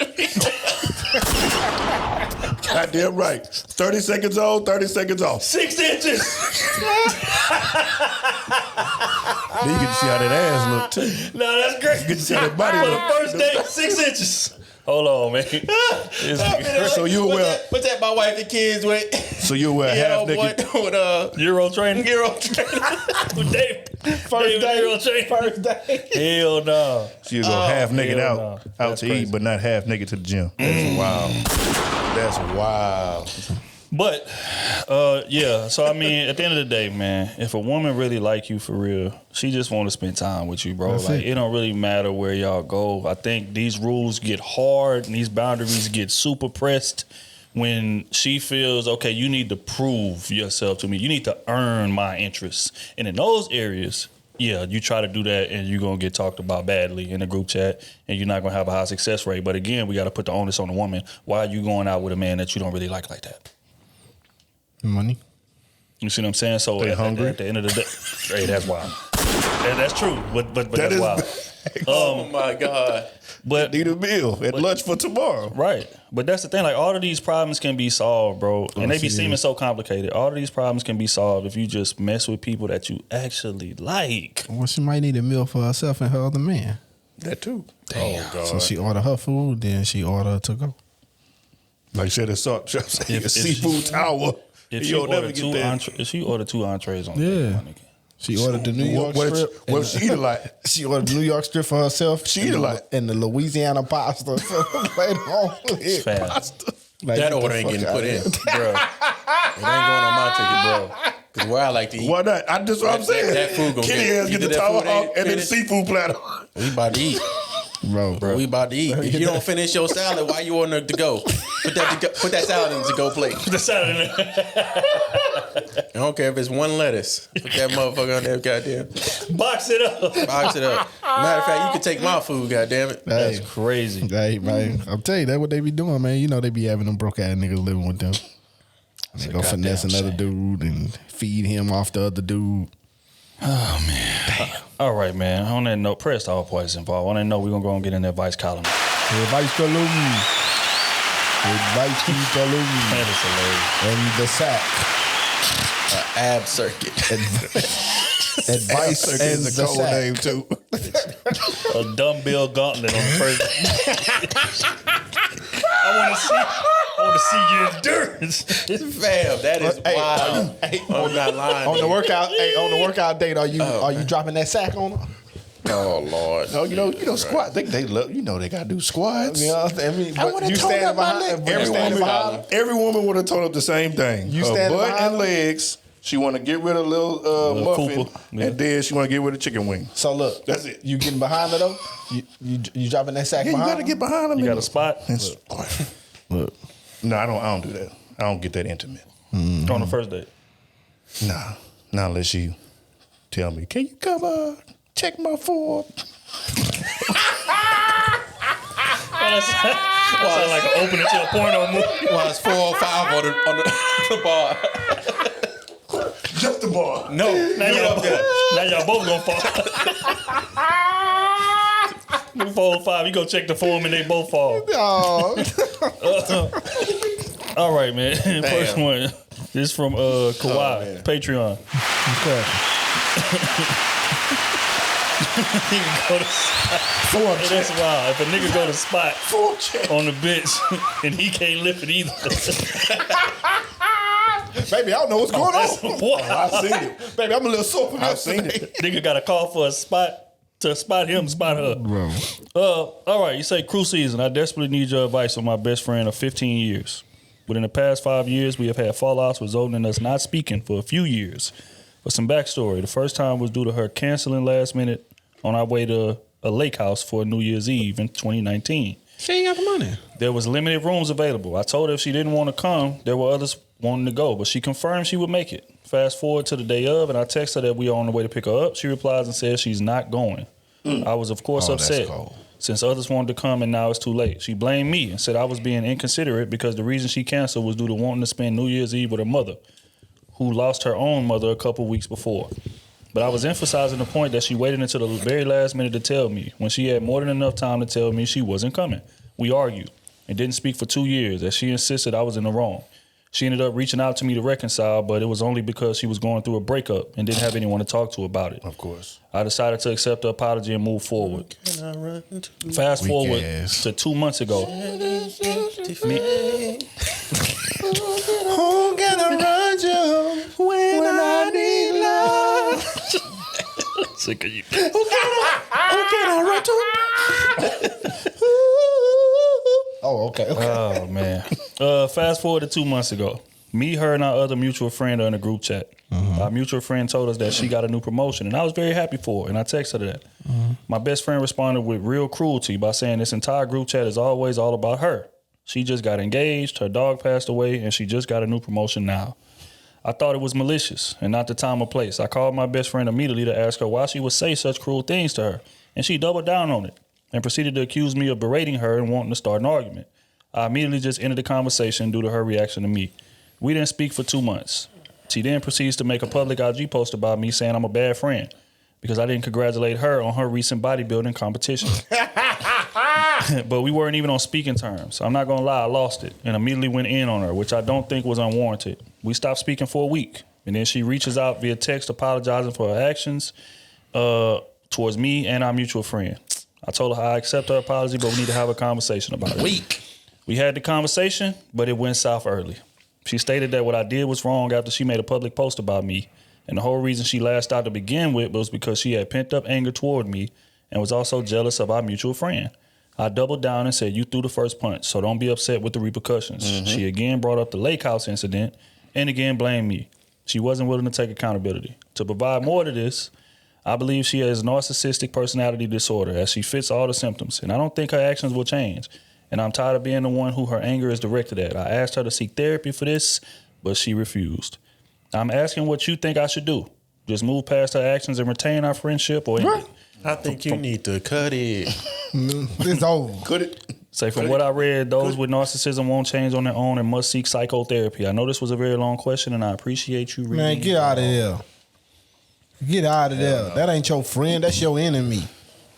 Goddamn right. 30 seconds on, 30 seconds off. 6 inches. Then you get to see how that ass look too. No, that's great. You get to see how that body For look. the first date, 6 inches. Hold on, man. So you wear What's that my wife and kids with? So you wear half naked. With Euro training. First day. Hell no. So you go half naked hell out to eat, but not half naked to the gym. That's wild. That's wild. But yeah, so I mean, at the end of the day, man, if a woman really like you for real, she just want to spend time with you, bro. Like it don't really matter where y'all go. I think these rules get hard and these boundaries get super pressed when she feels, okay, you need to prove yourself to me. You need to earn my interest. And in those areas, yeah, you try to do that and you're going to get talked about badly in a group chat and you're not going to have a high success rate. But again, we got to put the onus on the woman. Why are you going out with a man that you don't really like that? Money. You see what I'm saying? So They at hungry? the end of the day, hey, that's wild. That's true, but that's wild. Oh my God. But Need a meal at lunch for tomorrow. right, but that's the thing. Like all of these problems can be solved, bro, and they be seeming so complicated. All of these problems can be solved if you just mess with people that you actually like. Well, she might need a meal for herself and her other man. That too. Damn. Oh God. So she order her food, then she order to go. Like you said, it's a If seafood tower. If You'll she never order get that. if she order 2 entrees on the Yeah. day, my nigga. She ordered the New York strip. What she eat a lot? She ordered the New York strip for herself. She eat a lot. And the Louisiana pasta later on. Fam. Like, That get the order ain't fuck getting out put of in, here. bro. It ain't going on my ticket, bro. Because where I like to eat, Why not? That's what I'm saying. that food gonna Kenny get- has get either the that food tomahawk ain't and then the finished. seafood platter. we about to eat. Bro. We about to eat. If you don't finish your salad, why you order to go? Put that salad in the to-go plate. The salad in there. I don't care if it's one lettuce. Put that motherfucker on there, goddamn. Box it up. Box it up. Matter of fact, you can take my food, goddamn it. That's Hey. crazy. Hey, man, I'm telling you, that's what they be doing, man. You know they be having them broke ass niggas living with them. They go finesse another dude and feed him off the other dude. Oh man. Damn. All right, man. On that note, press all parties involved. On that note, we're gonna go and get in the advice column. Advice column. Advice column. That is hilarious. And the sack. Ab circuit. Advice Circuit and is the a cold sack. name too. A dumbbell gauntlet on the first. I want to see your endurance. Fam, that is wild. I'm not lying. On the workout date, are you dropping that sack on her? Oh Lord. No, you know, squat. They love. You know, they gotta do squats. You know, I mean, I but would've you toned standing up my behind. leg. But you standing behind her? Every woman would have told up the same thing. You Her standing butt behind and her? legs. She want to get rid of little muffin, fupa. Yeah. and then she want to get rid of chicken wing. So look, That's it. You getting behind her though? You dropping that sack Yeah, you behind gotta her? get behind them. You got a spot Look. No, I don't do that. I don't get that intimate. on the first date. Nah, not unless you tell me, can you come check my form? That sounds like an opening to a porno movie. Well, it's 4 or 5 on the bar. Just the bar. No, Now y'all both gonna fall. 4 or 5, you go check the form and they both fall. Oh. All right, man. First one. This from Kawhi, Patreon. Okay. Nigga go to hey, that's wild. If a nigga go to spot on the bench and he can't lift it either. Baby, I don't know what's going That's on. wild. I've seen it. Baby, I'm a little sore from I've seen yesterday. it. Nigga got to call for a spot to spot him, spot her. Bro. All right, you say Krew season. I desperately need your advice on my best friend of 15 years. Within the past 5 years, we have had fallouts resulting in us not speaking for a few years. For some backstory, the first time was due to her canceling last minute on our way to a lake house for New Year's Eve in 2019. She ain't got the money. There was limited rooms available. I told her if she didn't want to come, there were wanting to go, but she confirmed she would make it. Fast forward to the day of, and I text her that we are on the way to pick her up. She replies and says she's not going. I was, of course, upset since others wanted to come and now it's too late. She blamed me and said I was being inconsiderate because the reason she canceled was due to wanting to spend New Year's Eve with her mother, who lost her own mother a couple weeks before. But I was emphasizing the point that she waited until the very last minute to tell me, when she had more than enough time to tell me she wasn't coming. We argued and didn't speak for 2 years as she insisted I was in the wrong. She ended up reaching out to me to reconcile, but it was only because she was going through a breakup and didn't have anyone to talk to about it. Of course. I decided to accept the apology and move forward. Fast forward to 2 months ago. Who can I run to when I need love? Sick of you. Who can I run to? Oh, okay. Oh, man. Fast forward to 2 months ago. Me, her, and our other mutual friend are in a group chat. Our mutual friend told us that she got a new promotion, and I was very happy for her, and I texted her that. My best friend responded with real cruelty by saying this entire group chat is always all about her. She just got engaged, her dog passed away, and she just got a new promotion now. I thought it was malicious and not the time or place. I called my best friend immediately to ask her why she would say such cruel things to her, and she doubled down on it and proceeded to accuse me of berating her and wanting to start an argument. I immediately just ended the conversation due to her reaction to me. We didn't speak for 2 months. She then proceeds to make a public IG post about me saying I'm a bad friend because I didn't congratulate her on her recent bodybuilding competition. But we weren't even on speaking terms. I'm not going to lie, I lost it and immediately went in on her, which I don't think was unwarranted. We stopped speaking for a week, and then she reaches out via text apologizing for her actions towards me and our mutual friend. I told her I accept her apology, but we need to have a conversation about it. We had the conversation, but it went south early. She stated that what I did was wrong after she made a public post about me, and the whole reason she lashed out to begin with was because she had pent-up anger toward me and was also jealous of our mutual friend. I doubled down and said, you threw the first punch, so don't be upset with the repercussions. She again brought up the lake house incident and again blamed me. She wasn't willing to take accountability. To provide more to this, I believe she has narcissistic personality disorder as she fits all the symptoms, and I don't think her actions will change. And I'm tired of being the one who her anger is directed at. I asked her to seek therapy for this, but she refused. I'm asking what you think I should do. Just move past her actions and retain our friendship, or end it? I think you need to cut it. It's over. Cut it. Say, from what I read, those with narcissism won't change on their own and must seek psychotherapy. I know this was a very long question, and I appreciate you reading. Man, get out of there. Get out of there. No. That ain't your friend. That's your enemy.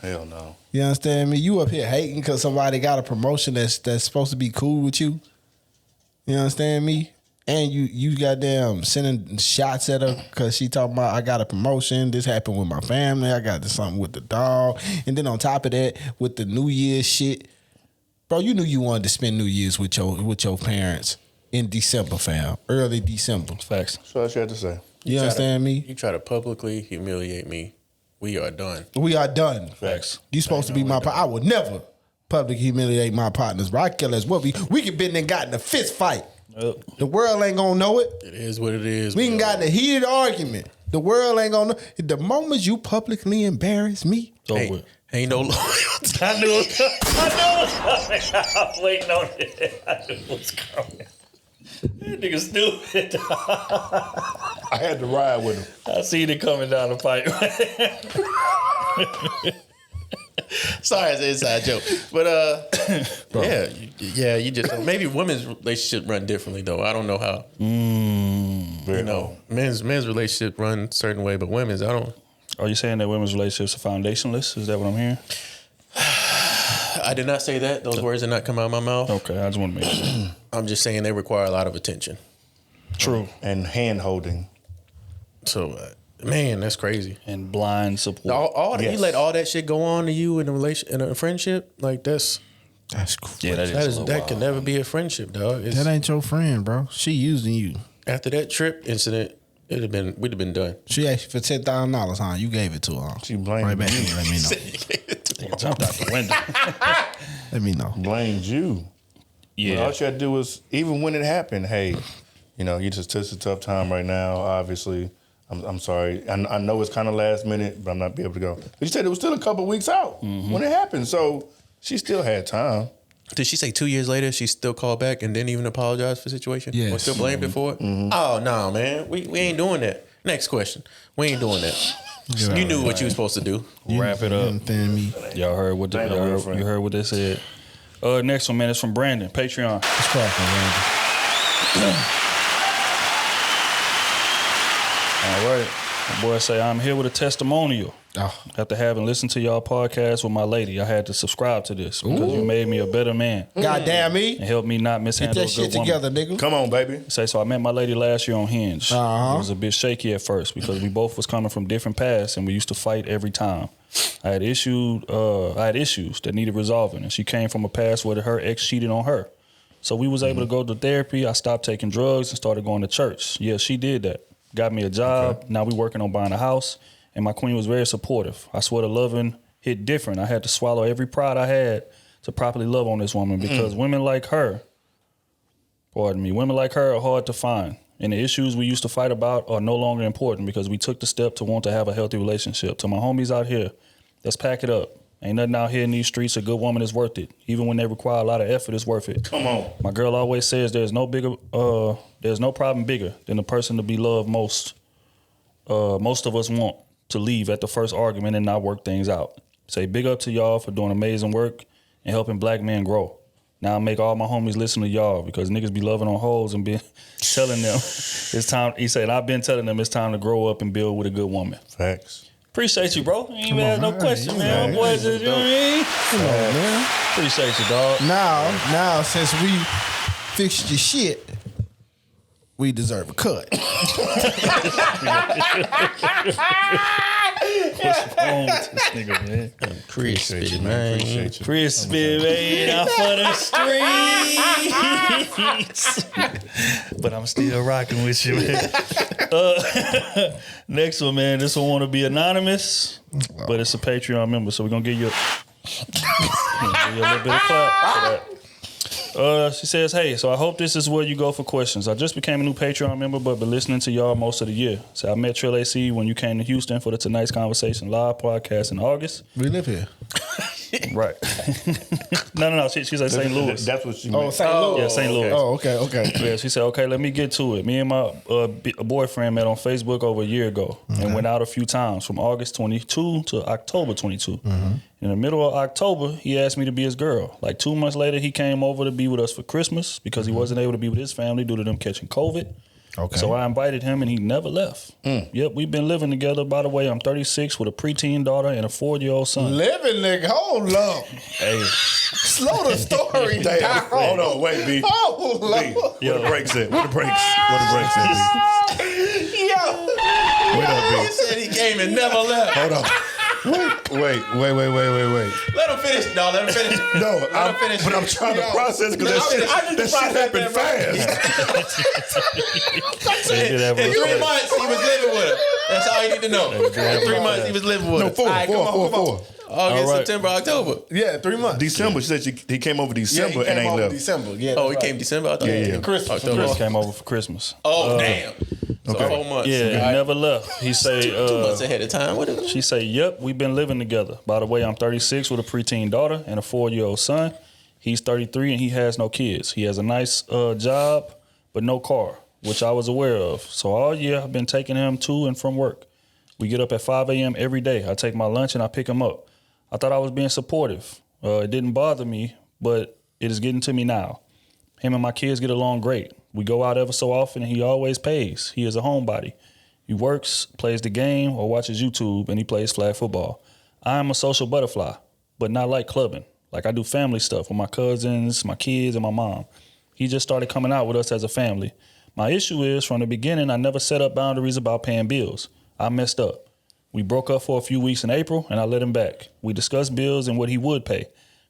Hell no. You understand me? You up here hating because somebody got a promotion that's supposed to be cool with you. You understand me? And you goddamn sending shots at her because she talking about I got a promotion. This happened with my family. I got something with the dog. And then on top of that, with the New Year's shit, bro, you knew you wanted to spend New Year's with your parents in December, fam. Early December. Facts. That's what I had to say. You understand me? You try to publicly humiliate me. We are done. We are done. Facts. You supposed to be my partner. I would never publicly humiliate my partners, bro. I care less what we could been and got in a fist fight. The world ain't gonna know it. It is what it is. We can got in a heated argument. The world ain't gonna know. The moment you publicly embarrass me, ain't no loyalty. I knew it was coming. I was waiting on it. I knew it was coming. That nigga stupid. I had to ride with him. I seen it coming down the pipe. Sorry, it's an inside joke. But you just maybe women's relationship run differently though. I don't know how. Men's relationship run a certain way, but women's I don't. Are you saying that women's relationships are foundationless? Is that what I'm hearing? I did not say that. Those words did not come out of my mouth. Okay, I just want to make sure. I'm just saying they require a lot of attention. True. And hand holding. So, man, that's crazy. And blind support. You let all that shit go on to you in a friendship, like that's crazy. Yeah, that can never be a friendship, dog. That ain't your friend, bro. She using you. After that trip incident, we'd have been done. She asked you for $10,000, huh? You gave it to her. She blamed right back you. Let me know. Jumped out the window. Let me know. Blamed you. Yeah. But all you had to do was, even when it happened, hey, you just took a tough time right now. Obviously, I'm sorry. I know it's kind of last minute, but I'm not be able to go. But you said it was still a couple weeks out when it happened, so she still had time. Did she say 2 years later she still called back and didn't even apologize for the situation? Yes. Or still blamed it for it? Oh, no, man. We ain't doing that. Next question. We ain't doing that. You knew what you were supposed to do. Wrap it up. Me. Y'all heard what you heard what they said. Next one, man, is from Brandon. Patreon. What's cracking, Randy? All right. My boy say, I'm here with a testimonial. Oh. After having listened to y'all podcast with my lady, I had to subscribe to this because you made me a better man. Goddamn me. And helped me not Get mishandle that a good shit woman. together, nigga. Come on, baby. Say, so I met my lady last year on Hinge. It was a bit shaky at first because we both was coming from different paths and we used to fight every time. I had issues that needed resolving, and she came from a past where her ex cheated on her. So we was able to go to therapy. I stopped taking drugs and started going to church. Yeah, she did that. Got me a job. Okay. Now we working on buying a house. And my queen was very supportive. I swear the loving hit different. I had to swallow every pride I had to properly love on this woman because women like her are hard to find. And the issues we used to fight about are no longer important because we took the step to want to have a healthy relationship. To my homies out here, let's pack it up. Ain't nothing out here in these streets a good woman is worth it. Even when they require a lot of effort, it's worth it. Come on. My girl always says there's no problem bigger than the person to be loved most of us want to leave at the first argument and not work things out. Say big up to y'all for doing amazing work and helping black men grow. Now I make all my homies listen to y'all because niggas be loving on hoes and been telling them it's time. He said, I've been telling them it's time to grow up and build with a good woman. Facts. Appreciate you, bro. Ain't even had no question, man. Boy, you know what I mean? Come on, man. Appreciate you, dog. Now, since we fixed your shit, we deserve a cut. What's wrong with this nigga, man? Crispy, man. Appreciate you. Crispy, man, out for the streets. But I'm still rocking with you, man. Next one, man. This one want to be anonymous, but it's a Patreon member, so we're going to give you a little bit of clap for that. She says, hey, so I hope this is where you go for questions. I just became a new Patreon member, but been listening to y'all most of the year. So I met Trill AC when you came to Houston for the Tonight's Conversation live podcast in August. We live here. Right. No. She's like St. Louis. That's what she meant. Oh, St. Louis. Yeah, St. Louis. Oh, okay. Yeah, she said, okay, let me get to it. Me and my boyfriend met on Facebook over a year ago and went out a few times from August 22 to October 22. In the middle of October, he asked me to be his girl. Like 2 months later, he came over to be with us for Christmas because he wasn't able to be with his family due to them catching COVID. Okay. So I invited him and he never left. Yep, we've been living together. By the way, I'm 36 with a preteen daughter and a 4-year-old son. Living, nigga. Hold up. Hey. Slow the story down. Hold on, wait, B. Hold up. B, where the brakes at? Where the brakes at, B? Yo. Wait up, B. He said he came and never left. Hold on. Wait. Let him finish. No, let him finish. No, I'm finished. but I'm trying to process because that shit happened fast. In 3 months, he was living with her. That's all you need to know. In 3 months, he was living with her. No, 4. August, September, October. Yeah, 3 months. December. She said he came over December he came and ain't over left. December. Yeah. Oh, he came December? I thought Yeah. Christmas. Chris came over for Christmas. Oh, damn. So 4 months. Yeah, he never left. He say 2 months ahead of time. What is it? She say, yep, we've been living together. By the way, I'm 36 with a preteen daughter and a 4-year-old son. He's 33 and he has no kids. He has a nice job, but no car, which I was aware of. So all year I've been taking him to and from work. We get up at 5 a.m. every day. I take my lunch and I pick him up. I thought I was being supportive. It didn't bother me, but it is getting to me now. Him and my kids get along great. We go out ever so often and he always pays. He is a homebody. He works, plays the game, or watches YouTube, and he plays flag football. I am a social butterfly, but not like clubbing. Like I do family stuff with my cousins, my kids, and my mom. He just started coming out with us as a family. My issue is, from the beginning, I never set up boundaries about paying bills. I messed up. We broke up for a few weeks in April, and I let him back. We discussed bills and what he would pay.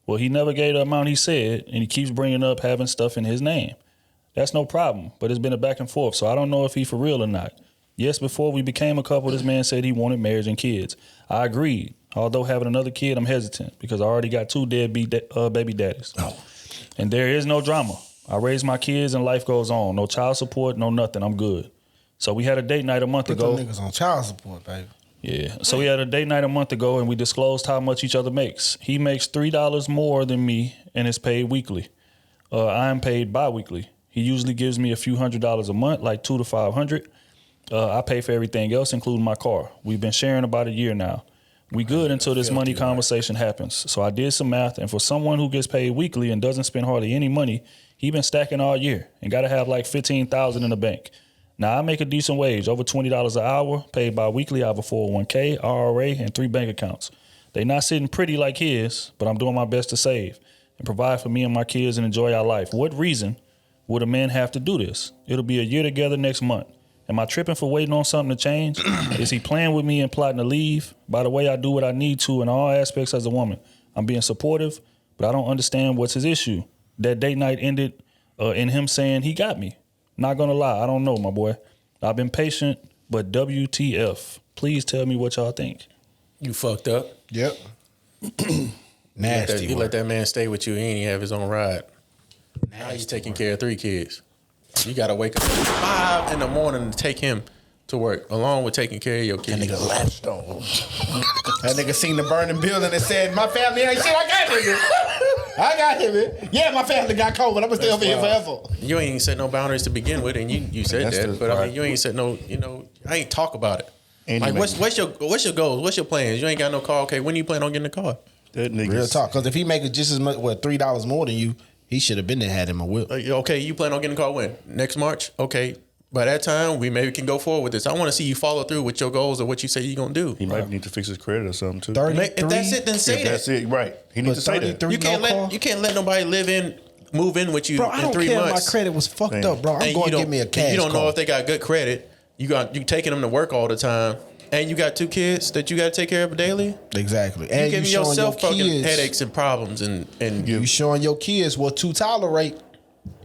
Well, he never gave the amount he said, and he keeps bringing up having stuff in his name. That's no problem, but it's been a back and forth, so I don't know if he for real or not. Yes, before we became a couple, this man said he wanted marriage and kids. I agreed. Although having another kid, I'm hesitant because I already got 2 deadbeat baby daddies. Oh. And there is no drama. I raised my kids and life goes on. No child support, no nothing. I'm good. So we had a date night a month ago. Put them niggas on child support, baby. Yeah. So we had a date night a month ago, and we disclosed how much each other makes. He makes $3 more than me, and is paid weekly. I am paid bi-weekly. He usually gives me a few $100s a month, like $200 to $500. I pay for everything else, including my car. We've been sharing about a year now. We good until this money conversation happens. So I did some math, and for someone who gets paid weekly and doesn't spend hardly any money, he been stacking all year and got to have like $15,000 in the bank. Now, I make a decent wage, over $20 an hour, paid bi-weekly. I have a 401k, IRA, and 3 bank accounts. They not sitting pretty like his, but I'm doing my best to save and provide for me and my kids and enjoy our life. What reason would a man have to do this? It'll be a year together next month. Am I tripping for waiting on something to change? Is he playing with me and plotting to leave? By the way, I do what I need to in all aspects as a woman. I'm being supportive, but I don't understand what's his issue. That date night ended in him saying he got me. Not gonna lie, I don't know, my boy. I've been patient, but WTF. Please tell me what y'all think. You fucked up. Yep. Nasty. You let that man stay with you. He ain't even have his own ride. Now he's taking care of 3 kids. You gotta wake up at 5 in the morning to take him to work, along with taking care of your kids. That nigga latched on. That nigga seen the burning building and said, "My family ain't shit. I got him. I got him. Yeah, my family got COVID. I'm gonna stay over here forever." You ain't set no boundaries to begin with, and you said that. But I mean, you ain't set no. I ain't talk about it. Like, what's your goals? What's your plans? You ain't got no car. Okay, when do you plan on getting a car? That nigga. Real talk. Because if he make just as much, $3 more than you, he should have been there, had him a whip. Okay, you plan on getting a car when? Next March? Okay. By that time, we maybe can go forward with this. I want to see you follow through with your goals or what you say you're going to do. He might need to fix his credit or something, too. If that's it, then say that. That's it, right. He needs to say that. You can't let nobody move in with you bro, in 3 months. Bro, I don't care if my credit was fucked up, bro. I'm going to give me a cash You don't know call. if they got good credit. You taking them to work all the time. And you got 2 kids that you got to take care of daily. Exactly. You and giving you yourself your fucking kids, headaches and problems, and you showing your kids what to tolerate,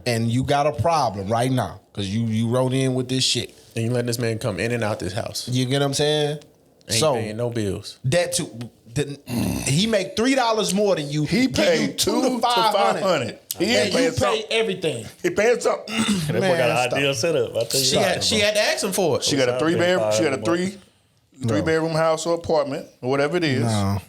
and you got a problem right now because you wrote in with this shit. And you letting this man come in and out this house. You get what I'm saying? Ain't paying no bills. That too. He make $3 more than you. He paid $200 to $500. He ain't paying something. Everything. He paying something. That boy got an ideal setup. I tell you She had to ask him for it. She got a 3-bedroom. She got a 3-bedroom house or apartment or whatever it is. No.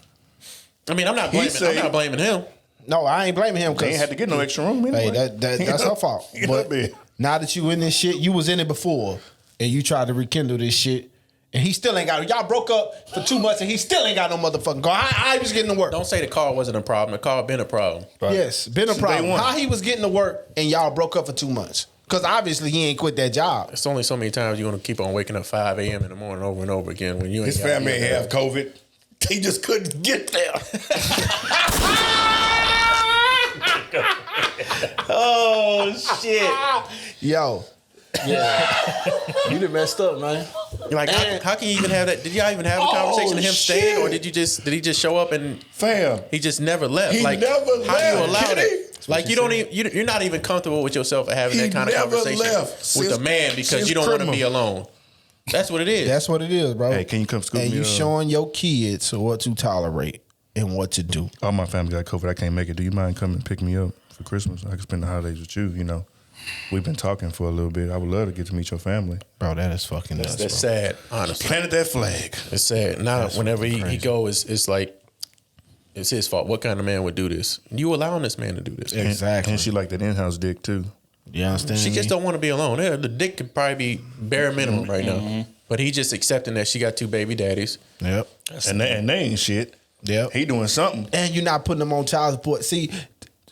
I mean, I'm not blaming him. No, I ain't blaming him. They ain't had to get no extra room anyway. Hey, that's her fault. But now that you in this shit, you was in it before, and you tried to rekindle this shit, and he still ain't got it. Y'all broke up for 2 months, and he still ain't got no motherfucking car. I was getting to work. Don't say the car wasn't a problem. The car been a problem. Right. Yes, been a problem. How he was getting to work, and y'all broke up for 2 months. Because obviously he ain't quit that job. It's only so many times you're going to keep on waking up 5 a.m. in the morning over and over again when you ain't His family ain't have COVID. He just couldn't get there. Oh, shit. Yo. Yeah. You done messed up, man. Like, how can you even have that? Did y'all even have a conversation of him staying? Or did he just show up and he just never left? He like, never left. How do you allow Kenny? that? Like, you don't even, you're not even comfortable with yourself for having that kind of conversation with a man because you don't want to be alone. That's what it is. That's what it is, bro. Hey, can you come scoop me? And you showing your kids what to tolerate and what to do. All my family got COVID. I can't make it. Do you mind coming and pick me up for Christmas? I can spend the holidays with you, you know. We've been talking for a little bit. I would love to get to meet your family. Bro, that is fucking nuts, That's sad, honestly. Planted that flag. It's sad. Now, whenever he goes, it's like, it's his fault. What kind of man would do this? You allowing this man to do this? Exactly. And she like that in-house dick, too. You understand? She just don't want to be alone. Yeah, the dick could probably be bare minimum right now. But he just accepting that she got 2 baby daddies. Yep. And they ain't shit. Yep. He doing something. And you're not putting them on child support. See,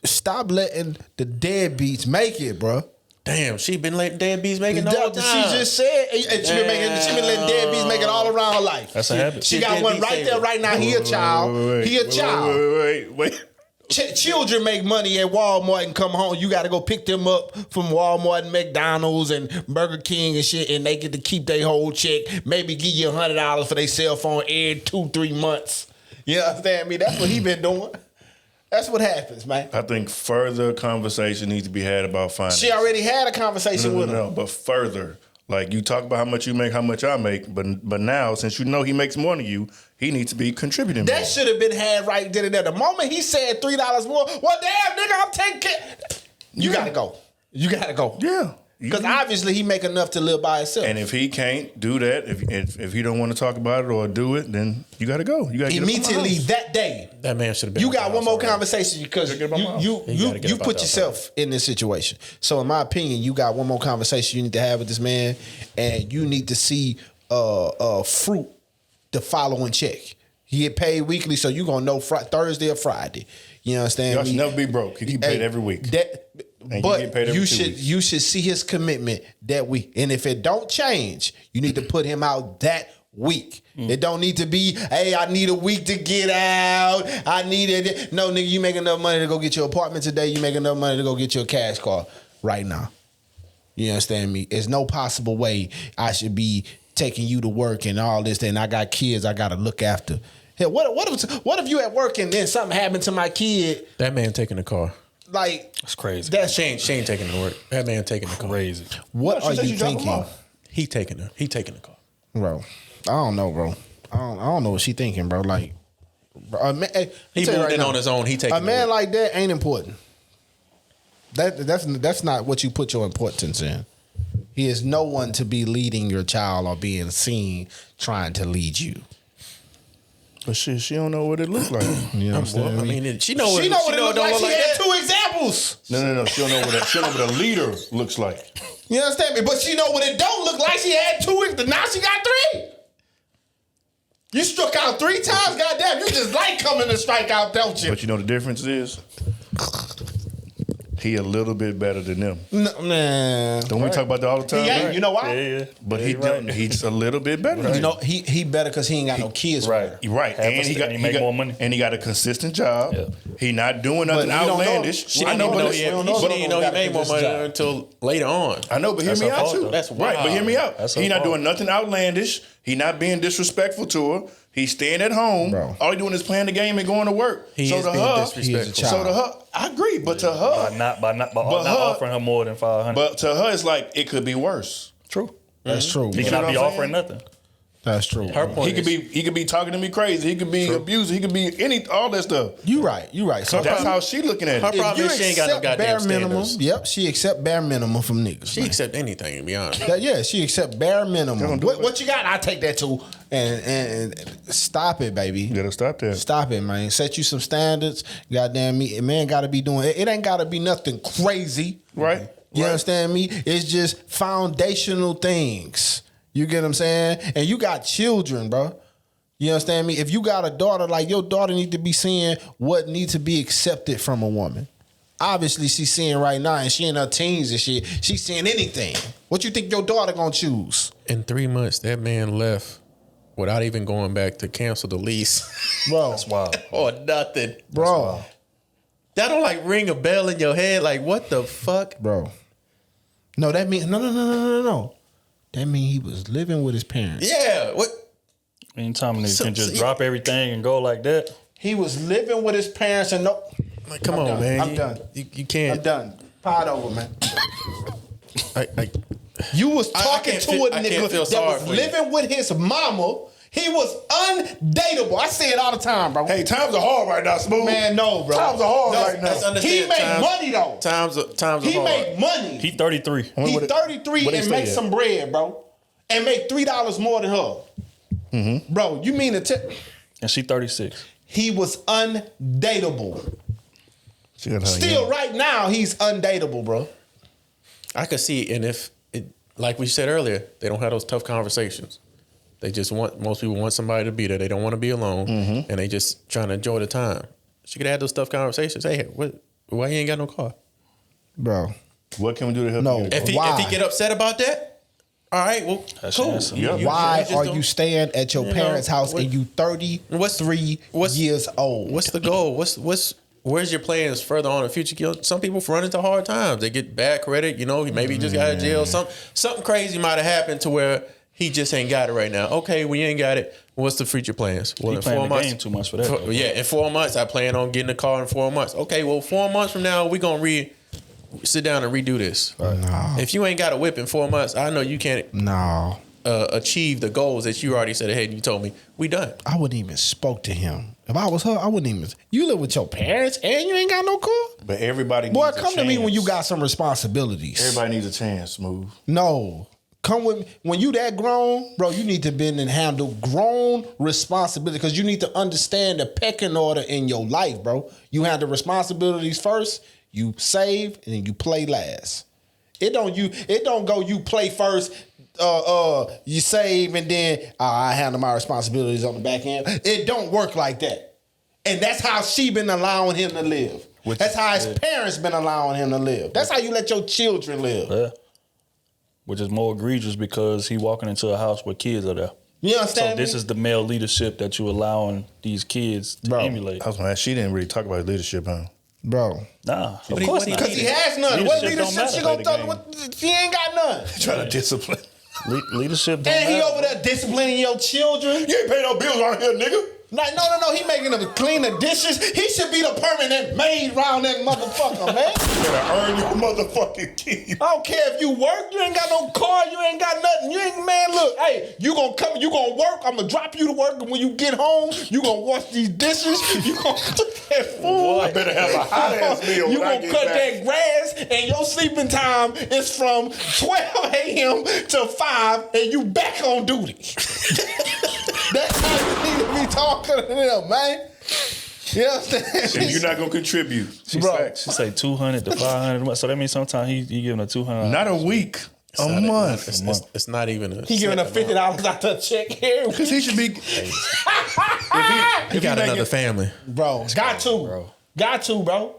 stop letting the deadbeats make it, bro. Damn, she been letting deadbeats make it the whole time. She just said, and she been letting deadbeats make it all around her life. That's a habit. She got one right there, right now. He a child. He a child. Wait. Children make money at Walmart and come home. You got to go pick them up from Walmart and McDonald's and Burger King and shit, and they get to keep their whole check. Maybe give you $100 for their cell phone every 2-3 months. You understand me? That's what he been doing. That's what happens, man. I think further conversation needs to be had about finance. She already had a conversation with him. No, but further. Like, you talk about how much you make, how much I make, but now, since you know he makes more than you, he needs to be contributing more. That should have been had right then and there. The moment he said $3 more, well, damn, nigga, I'm taking care. You got to go. You got to go. Yeah. Because obviously he make enough to live by himself. And if he can't do that, if he don't want to talk about it or do it, then you got to go. You got to immediately that day. That man should have been. You got one more conversation because you put yourself in this situation. So in my opinion, you got one more conversation you need to have with this man, and you need to see fruit the following check. He get paid weekly, so you gonna know Thursday or Friday. You understand? Y'all should never be broke. He get paid every week. But you should see his commitment that week. And if it don't change, you need to put him out that week. It don't need to be, hey, I need a week to get out. I need it. No, nigga, you make enough money to go get your apartment today. You make enough money to go get your cash car right now. You understand me? There's no possible way I should be taking you to work and all this. And I got kids I got to look after. Hell, what if you at work and then something happened to my kid? That man taking the car. Like, that's crazy. She ain't taking the work. That man taking the car. Crazy. What are you thinking? He taking the car. Bro, I don't know, bro. I don't know what she thinking, bro. Like, he moved in on his own. He taking a man like that ain't important. That's not what you put your importance in. He is no one to be leading your child or being seen trying to lead you. But shit, she don't know what it looks like. You know what I'm saying? I mean, she know what it looks like. She had that. 2 examples. No. She don't know what a leader looks like. You understand me? But she know what it don't look like. She had 2. Now she got 3. You struck out 3 times. Goddamn, you just like coming to strike out, don't you? But you know the difference is? He a little bit better than them. No, man. Don't we talk about that all the time? He ain't. Right? You know why? Yeah. But he's a little bit better. Right. You know, he better because he ain't got no kids. Right. And he make more money. And he got a consistent job. Yeah. He not doing nothing outlandish. She didn't even know he made more money until later on. I know, but hear me out too. That's wild. Right, but hear me out. He not doing nothing outlandish. He not being disrespectful to her. He's staying at home. Bro. All he doing is playing the game and going to work. He is being disrespectful. So to her, I agree. But to her, by not offering her more than $500. But to her, it's like it could be worse. True. That's true. He cannot be offering nothing. That's true. Her point he could be talking to me crazy. He could be abusing. He could be all that stuff. You right. So that's how she looking at it. Her problem is she ain't got no goddamn standards. Yep, she accept bare minimum from niggas. She accept anything, to be honest. She accept bare minimum. What you got? I take that too. And stop it, baby. You gotta stop that. Stop it, man. Set you some standards. Goddamn me, man. Got to be doing it. It ain't got to be nothing crazy, right? You understand me? It's just foundational things. You get what I'm saying? And you got children, bro. You understand me? If you got a daughter, like your daughter need to be seeing what needs to be accepted from a woman. Obviously, she's seeing right now, and she in her teens and shit. She's seeing anything. What you think your daughter gonna choose? In 3 months, that man left without even going back to cancel the lease. Bro. That's wild. Or nothing. Bro. That don't like ring a bell in your head. Like, what the fuck? Bro. No, that means no. That means he was living with his parents. Yeah. What? Anytime nigga can just drop everything and go like that. He was living with his parents and no. Like, come on, man. I'm done. You can't. I'm done. Pod over, man. You was talking to a nigga that was living with his mama. He was undateable. I say it all the time, bro. Hey, times are hard right now, Smooth. Man, no, bro. Times are hard right now. He make money, though. Times are hard. He make money. He 33. He 33 and make some bread, bro. And make $3 more than her. Mm-hmm. Bro, you mean and she 36. He was undateable. Still, right now, he's undateable, bro. I could see, and if, like we said earlier, they don't have those tough conversations. They just most people want somebody to be there. They don't want to be alone, and they just trying to enjoy the time. She could have those tough conversations. Hey, why he ain't got no car? Bro. What can we do to help you? If he get upset about that, all right, well, cool. Why are you staying at your parents' house and you 33 years old? What's the goal? Where's your plans further on in the future? Some people run into hard times. They get bad credit. Maybe he just got out of jail. Something crazy might have happened to where he just ain't got it right now. Okay, we ain't got it. What's the future plans? Well, he playing the game too much for that. In 4 months, I plan on getting a car in 4 months. Okay, well, 4 months from now, we gonna sit down and redo this. No. If you ain't got a whip in 4 months, I know you can't. No. achieve the goals that you already said ahead and you told me, we done. I wouldn't even spoke to him. If I was her, I wouldn't even. You live with your parents and you ain't got no car? But everybody Boy, needs a come to me chance. when you got some responsibilities. Everybody needs a chance, Smooth. No. Come with me. When you that grown, bro, you need to been and handle grown responsibility because you need to understand the pecking order in your life, bro. You handle responsibilities first, you save, and then you play last. It don't go you play first, you save, and then I handle my responsibilities on the back end. It don't work like that. And that's how she been allowing him to live. That's how his parents been allowing him to live. That's how you let your children live. Yeah. Which is more egregious because he walking into a house where kids are there. You understand? So this is the male leadership that you allowing these kids to emulate. I was gonna ask, she didn't really talk about leadership, huh? Bro. Nah, of course not. Because he has none. What leadership she gonna tell you? She ain't got none. Trying to discipline. Leadership don't And he matter. over there disciplining your children. You ain't paying no bills around here, nigga. No. He making them clean the dishes. He should be the permanent maid round that motherfucker, man. You better earn your motherfucking keep. I don't care if you work, you ain't got no car, you ain't got nothing. You ain't, man, look, hey, you gonna come, you gonna work, I'm gonna drop you to work, and when you get home, you gonna wash these dishes, you gonna cook that food. Boy, I better have a hot ass meal. You when I gonna get cut back. that grass, and your sleeping time is from 12 a.m. to 5, and you back on duty. That's how you need to be talking to them, man. You understand? And you're not gonna contribute. She say 200 to 500. So that means sometimes he giving her 200. Not a week. A month. It's not even a. He giving her $50 out the check here. Because he should be. He got another family. Bro, got to, bro.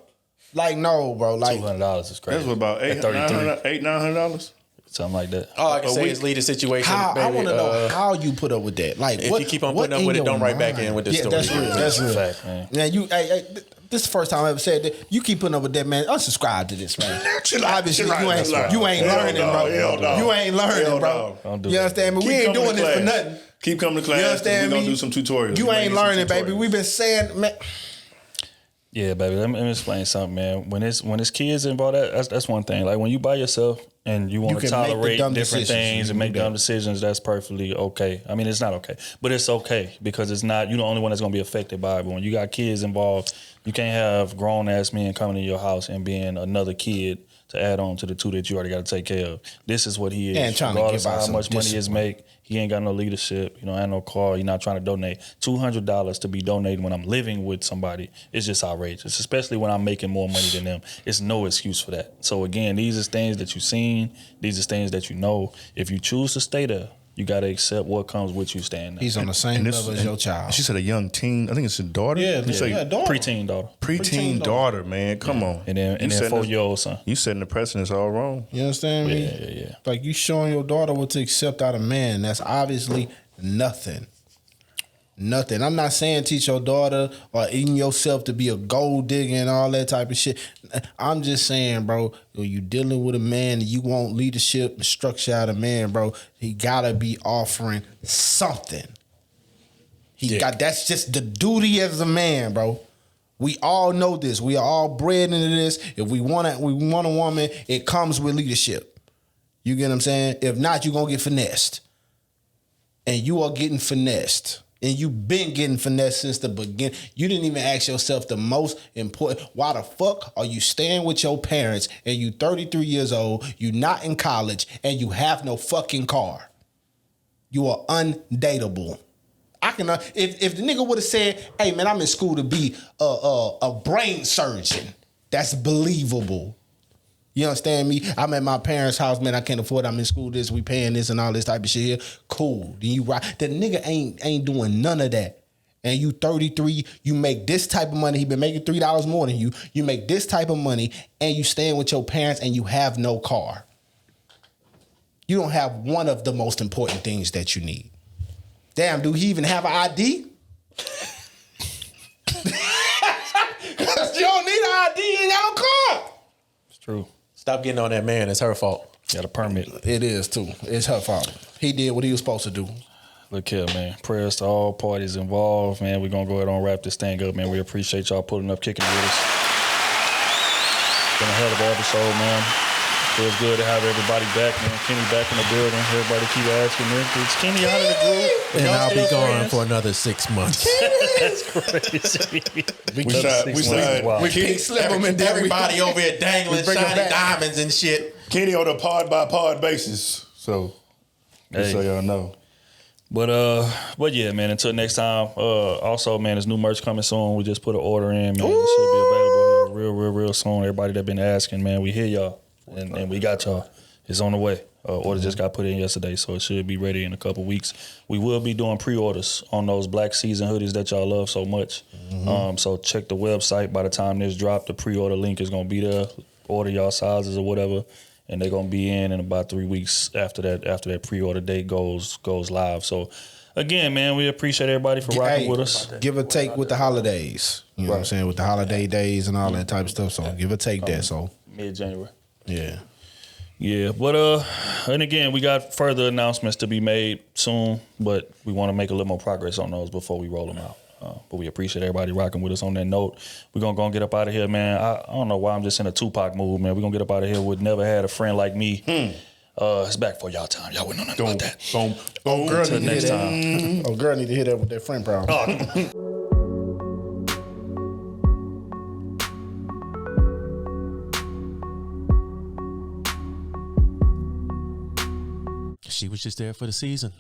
Like, no, bro. Like, $200 is crazy. That's what about $800-$900. Something like that. All I can say is lead a situation. how, baby, I want to know how you put up with that. Like, if what, you keep on what putting up with it, in don't your write back mind? in with the story. That's real. That's real. Fact, man. Now this is the first time I ever said that. You keep putting up with that, man. Unsubscribe to this, man. Obviously, you ain't learning, bro. You ain't learning, bro. You understand me? We ain't doing this for nothing. Keep coming to class. You understand We're me? gonna do some tutorials. You ain't learning, baby. We've been saying, man. Yeah, baby. Let me explain something, man. When it's kids involved, that's one thing. Like when you by yourself and you want to tolerate different things and make dumb decisions, that's perfectly okay. I mean, it's not okay, but it's okay because it's not. You're the only one that's gonna be affected by it. But when you got kids involved, you can't have grown ass men coming to your house and being another kid to add on to the two that you already got to take care of. This is what he is. And trying regardless to give of out how some much money he discipline. make. He ain't got no leadership. You know, I have no car. You're not trying to donate. $200 to be donated when I'm living with somebody is just outrageous, especially when I'm making more money than them. It's no excuse for that. So again, these are things that you've seen. These are things that you know. If you choose to stay there, you got to accept what comes with you staying there. He's on the same level as your child. She said a young teen. I think it's a daughter. Yeah, daughter. Preteen daughter. Preteen daughter, man. Come on. And then 4-year-old son. You setting the precedence all wrong. You understand me? Yeah. Like you showing your daughter what to accept out of man. That's obviously nothing. Nothing. I'm not saying teach your daughter or even yourself to be a gold digger and all that type of shit. I'm just saying, bro, when you dealing with a man and you want leadership and structure out of man, bro, he gotta be offering something. That's just the duty as a man, bro. We all know this. We are all bred into this. If we want a woman, it comes with leadership. You get what I'm saying? If not, you're gonna get finessed. And you are getting finessed. And you've been getting finessed since the beginning. You didn't even ask yourself the most important. Why the fuck are you staying with your parents and you 33 years old, you not in college, and you have no fucking car? You are undateable. I can if the nigga would have said, "Hey man, I'm in school to be a brain surgeon," that's believable. You understand me? I'm at my parents' house, man. I can't afford it. I'm in school this, we paying this and all this type of shit here. Cool. Then you right. The nigga ain't doing none of that. And you 33, you make this type of money. He been making $3 more than you. You make this type of money and you staying with your parents and you have no car. You don't have one of the most important things that you need. Damn, do he even have an ID? Because you don't need an ID, you ain't got no car. It's true. Stop getting on that man. It's her fault. Got a permit. It is too. It's her fault. He did what he was supposed to do. Look here, man. Prayers to all parties involved, man. We're going to go ahead and wrap this thing up, man. We appreciate y'all pulling up, kicking it with us. Been a hell of an episode, man. Feels good to have everybody back, man. Kenny back in the building. Everybody keep asking, man, is Kenny out of the group? And I'll be gone for another 6 months. That's crazy. We keep slipping and everybody over here dangling shiny diamonds and shit. Kenny on a pod by pod basis. So, just so y'all know. But yeah, man. Until next time. Also, man, there's new merch coming soon. We just put an order in, man. It should be available here real soon. Everybody that been asking, man, we hear y'all and we got y'all. It's on the way. Order just got put in yesterday, so it should be ready in a couple weeks. We will be doing pre-orders on those Black Season hoodies that y'all love so much. So check the website. By the time this drop, the pre-order link is gonna be there. Order y'all sizes or whatever. And they're gonna be in about 3 weeks after that pre-order date goes live. So again, man, we appreciate everybody for rocking with us. Give or take with the holidays. You know what I'm saying? With the holiday days and all that type of stuff. So give or take that. So mid-January. Yeah. Yeah. But and again, we got further announcements to be made soon, but we want to make a little more progress on those before we roll them out. But we appreciate everybody rocking with us on that note. We're going to go get up out of here, man. I don't know why I'm just in a Tupac mood, man. We're going to get up out of here with Never Had a Friend Like Me. It's back for y'all time. Y'all wouldn't know nothing about that. Girl Until next time. Girl need to hit that with that friend problem. She was just there for the season.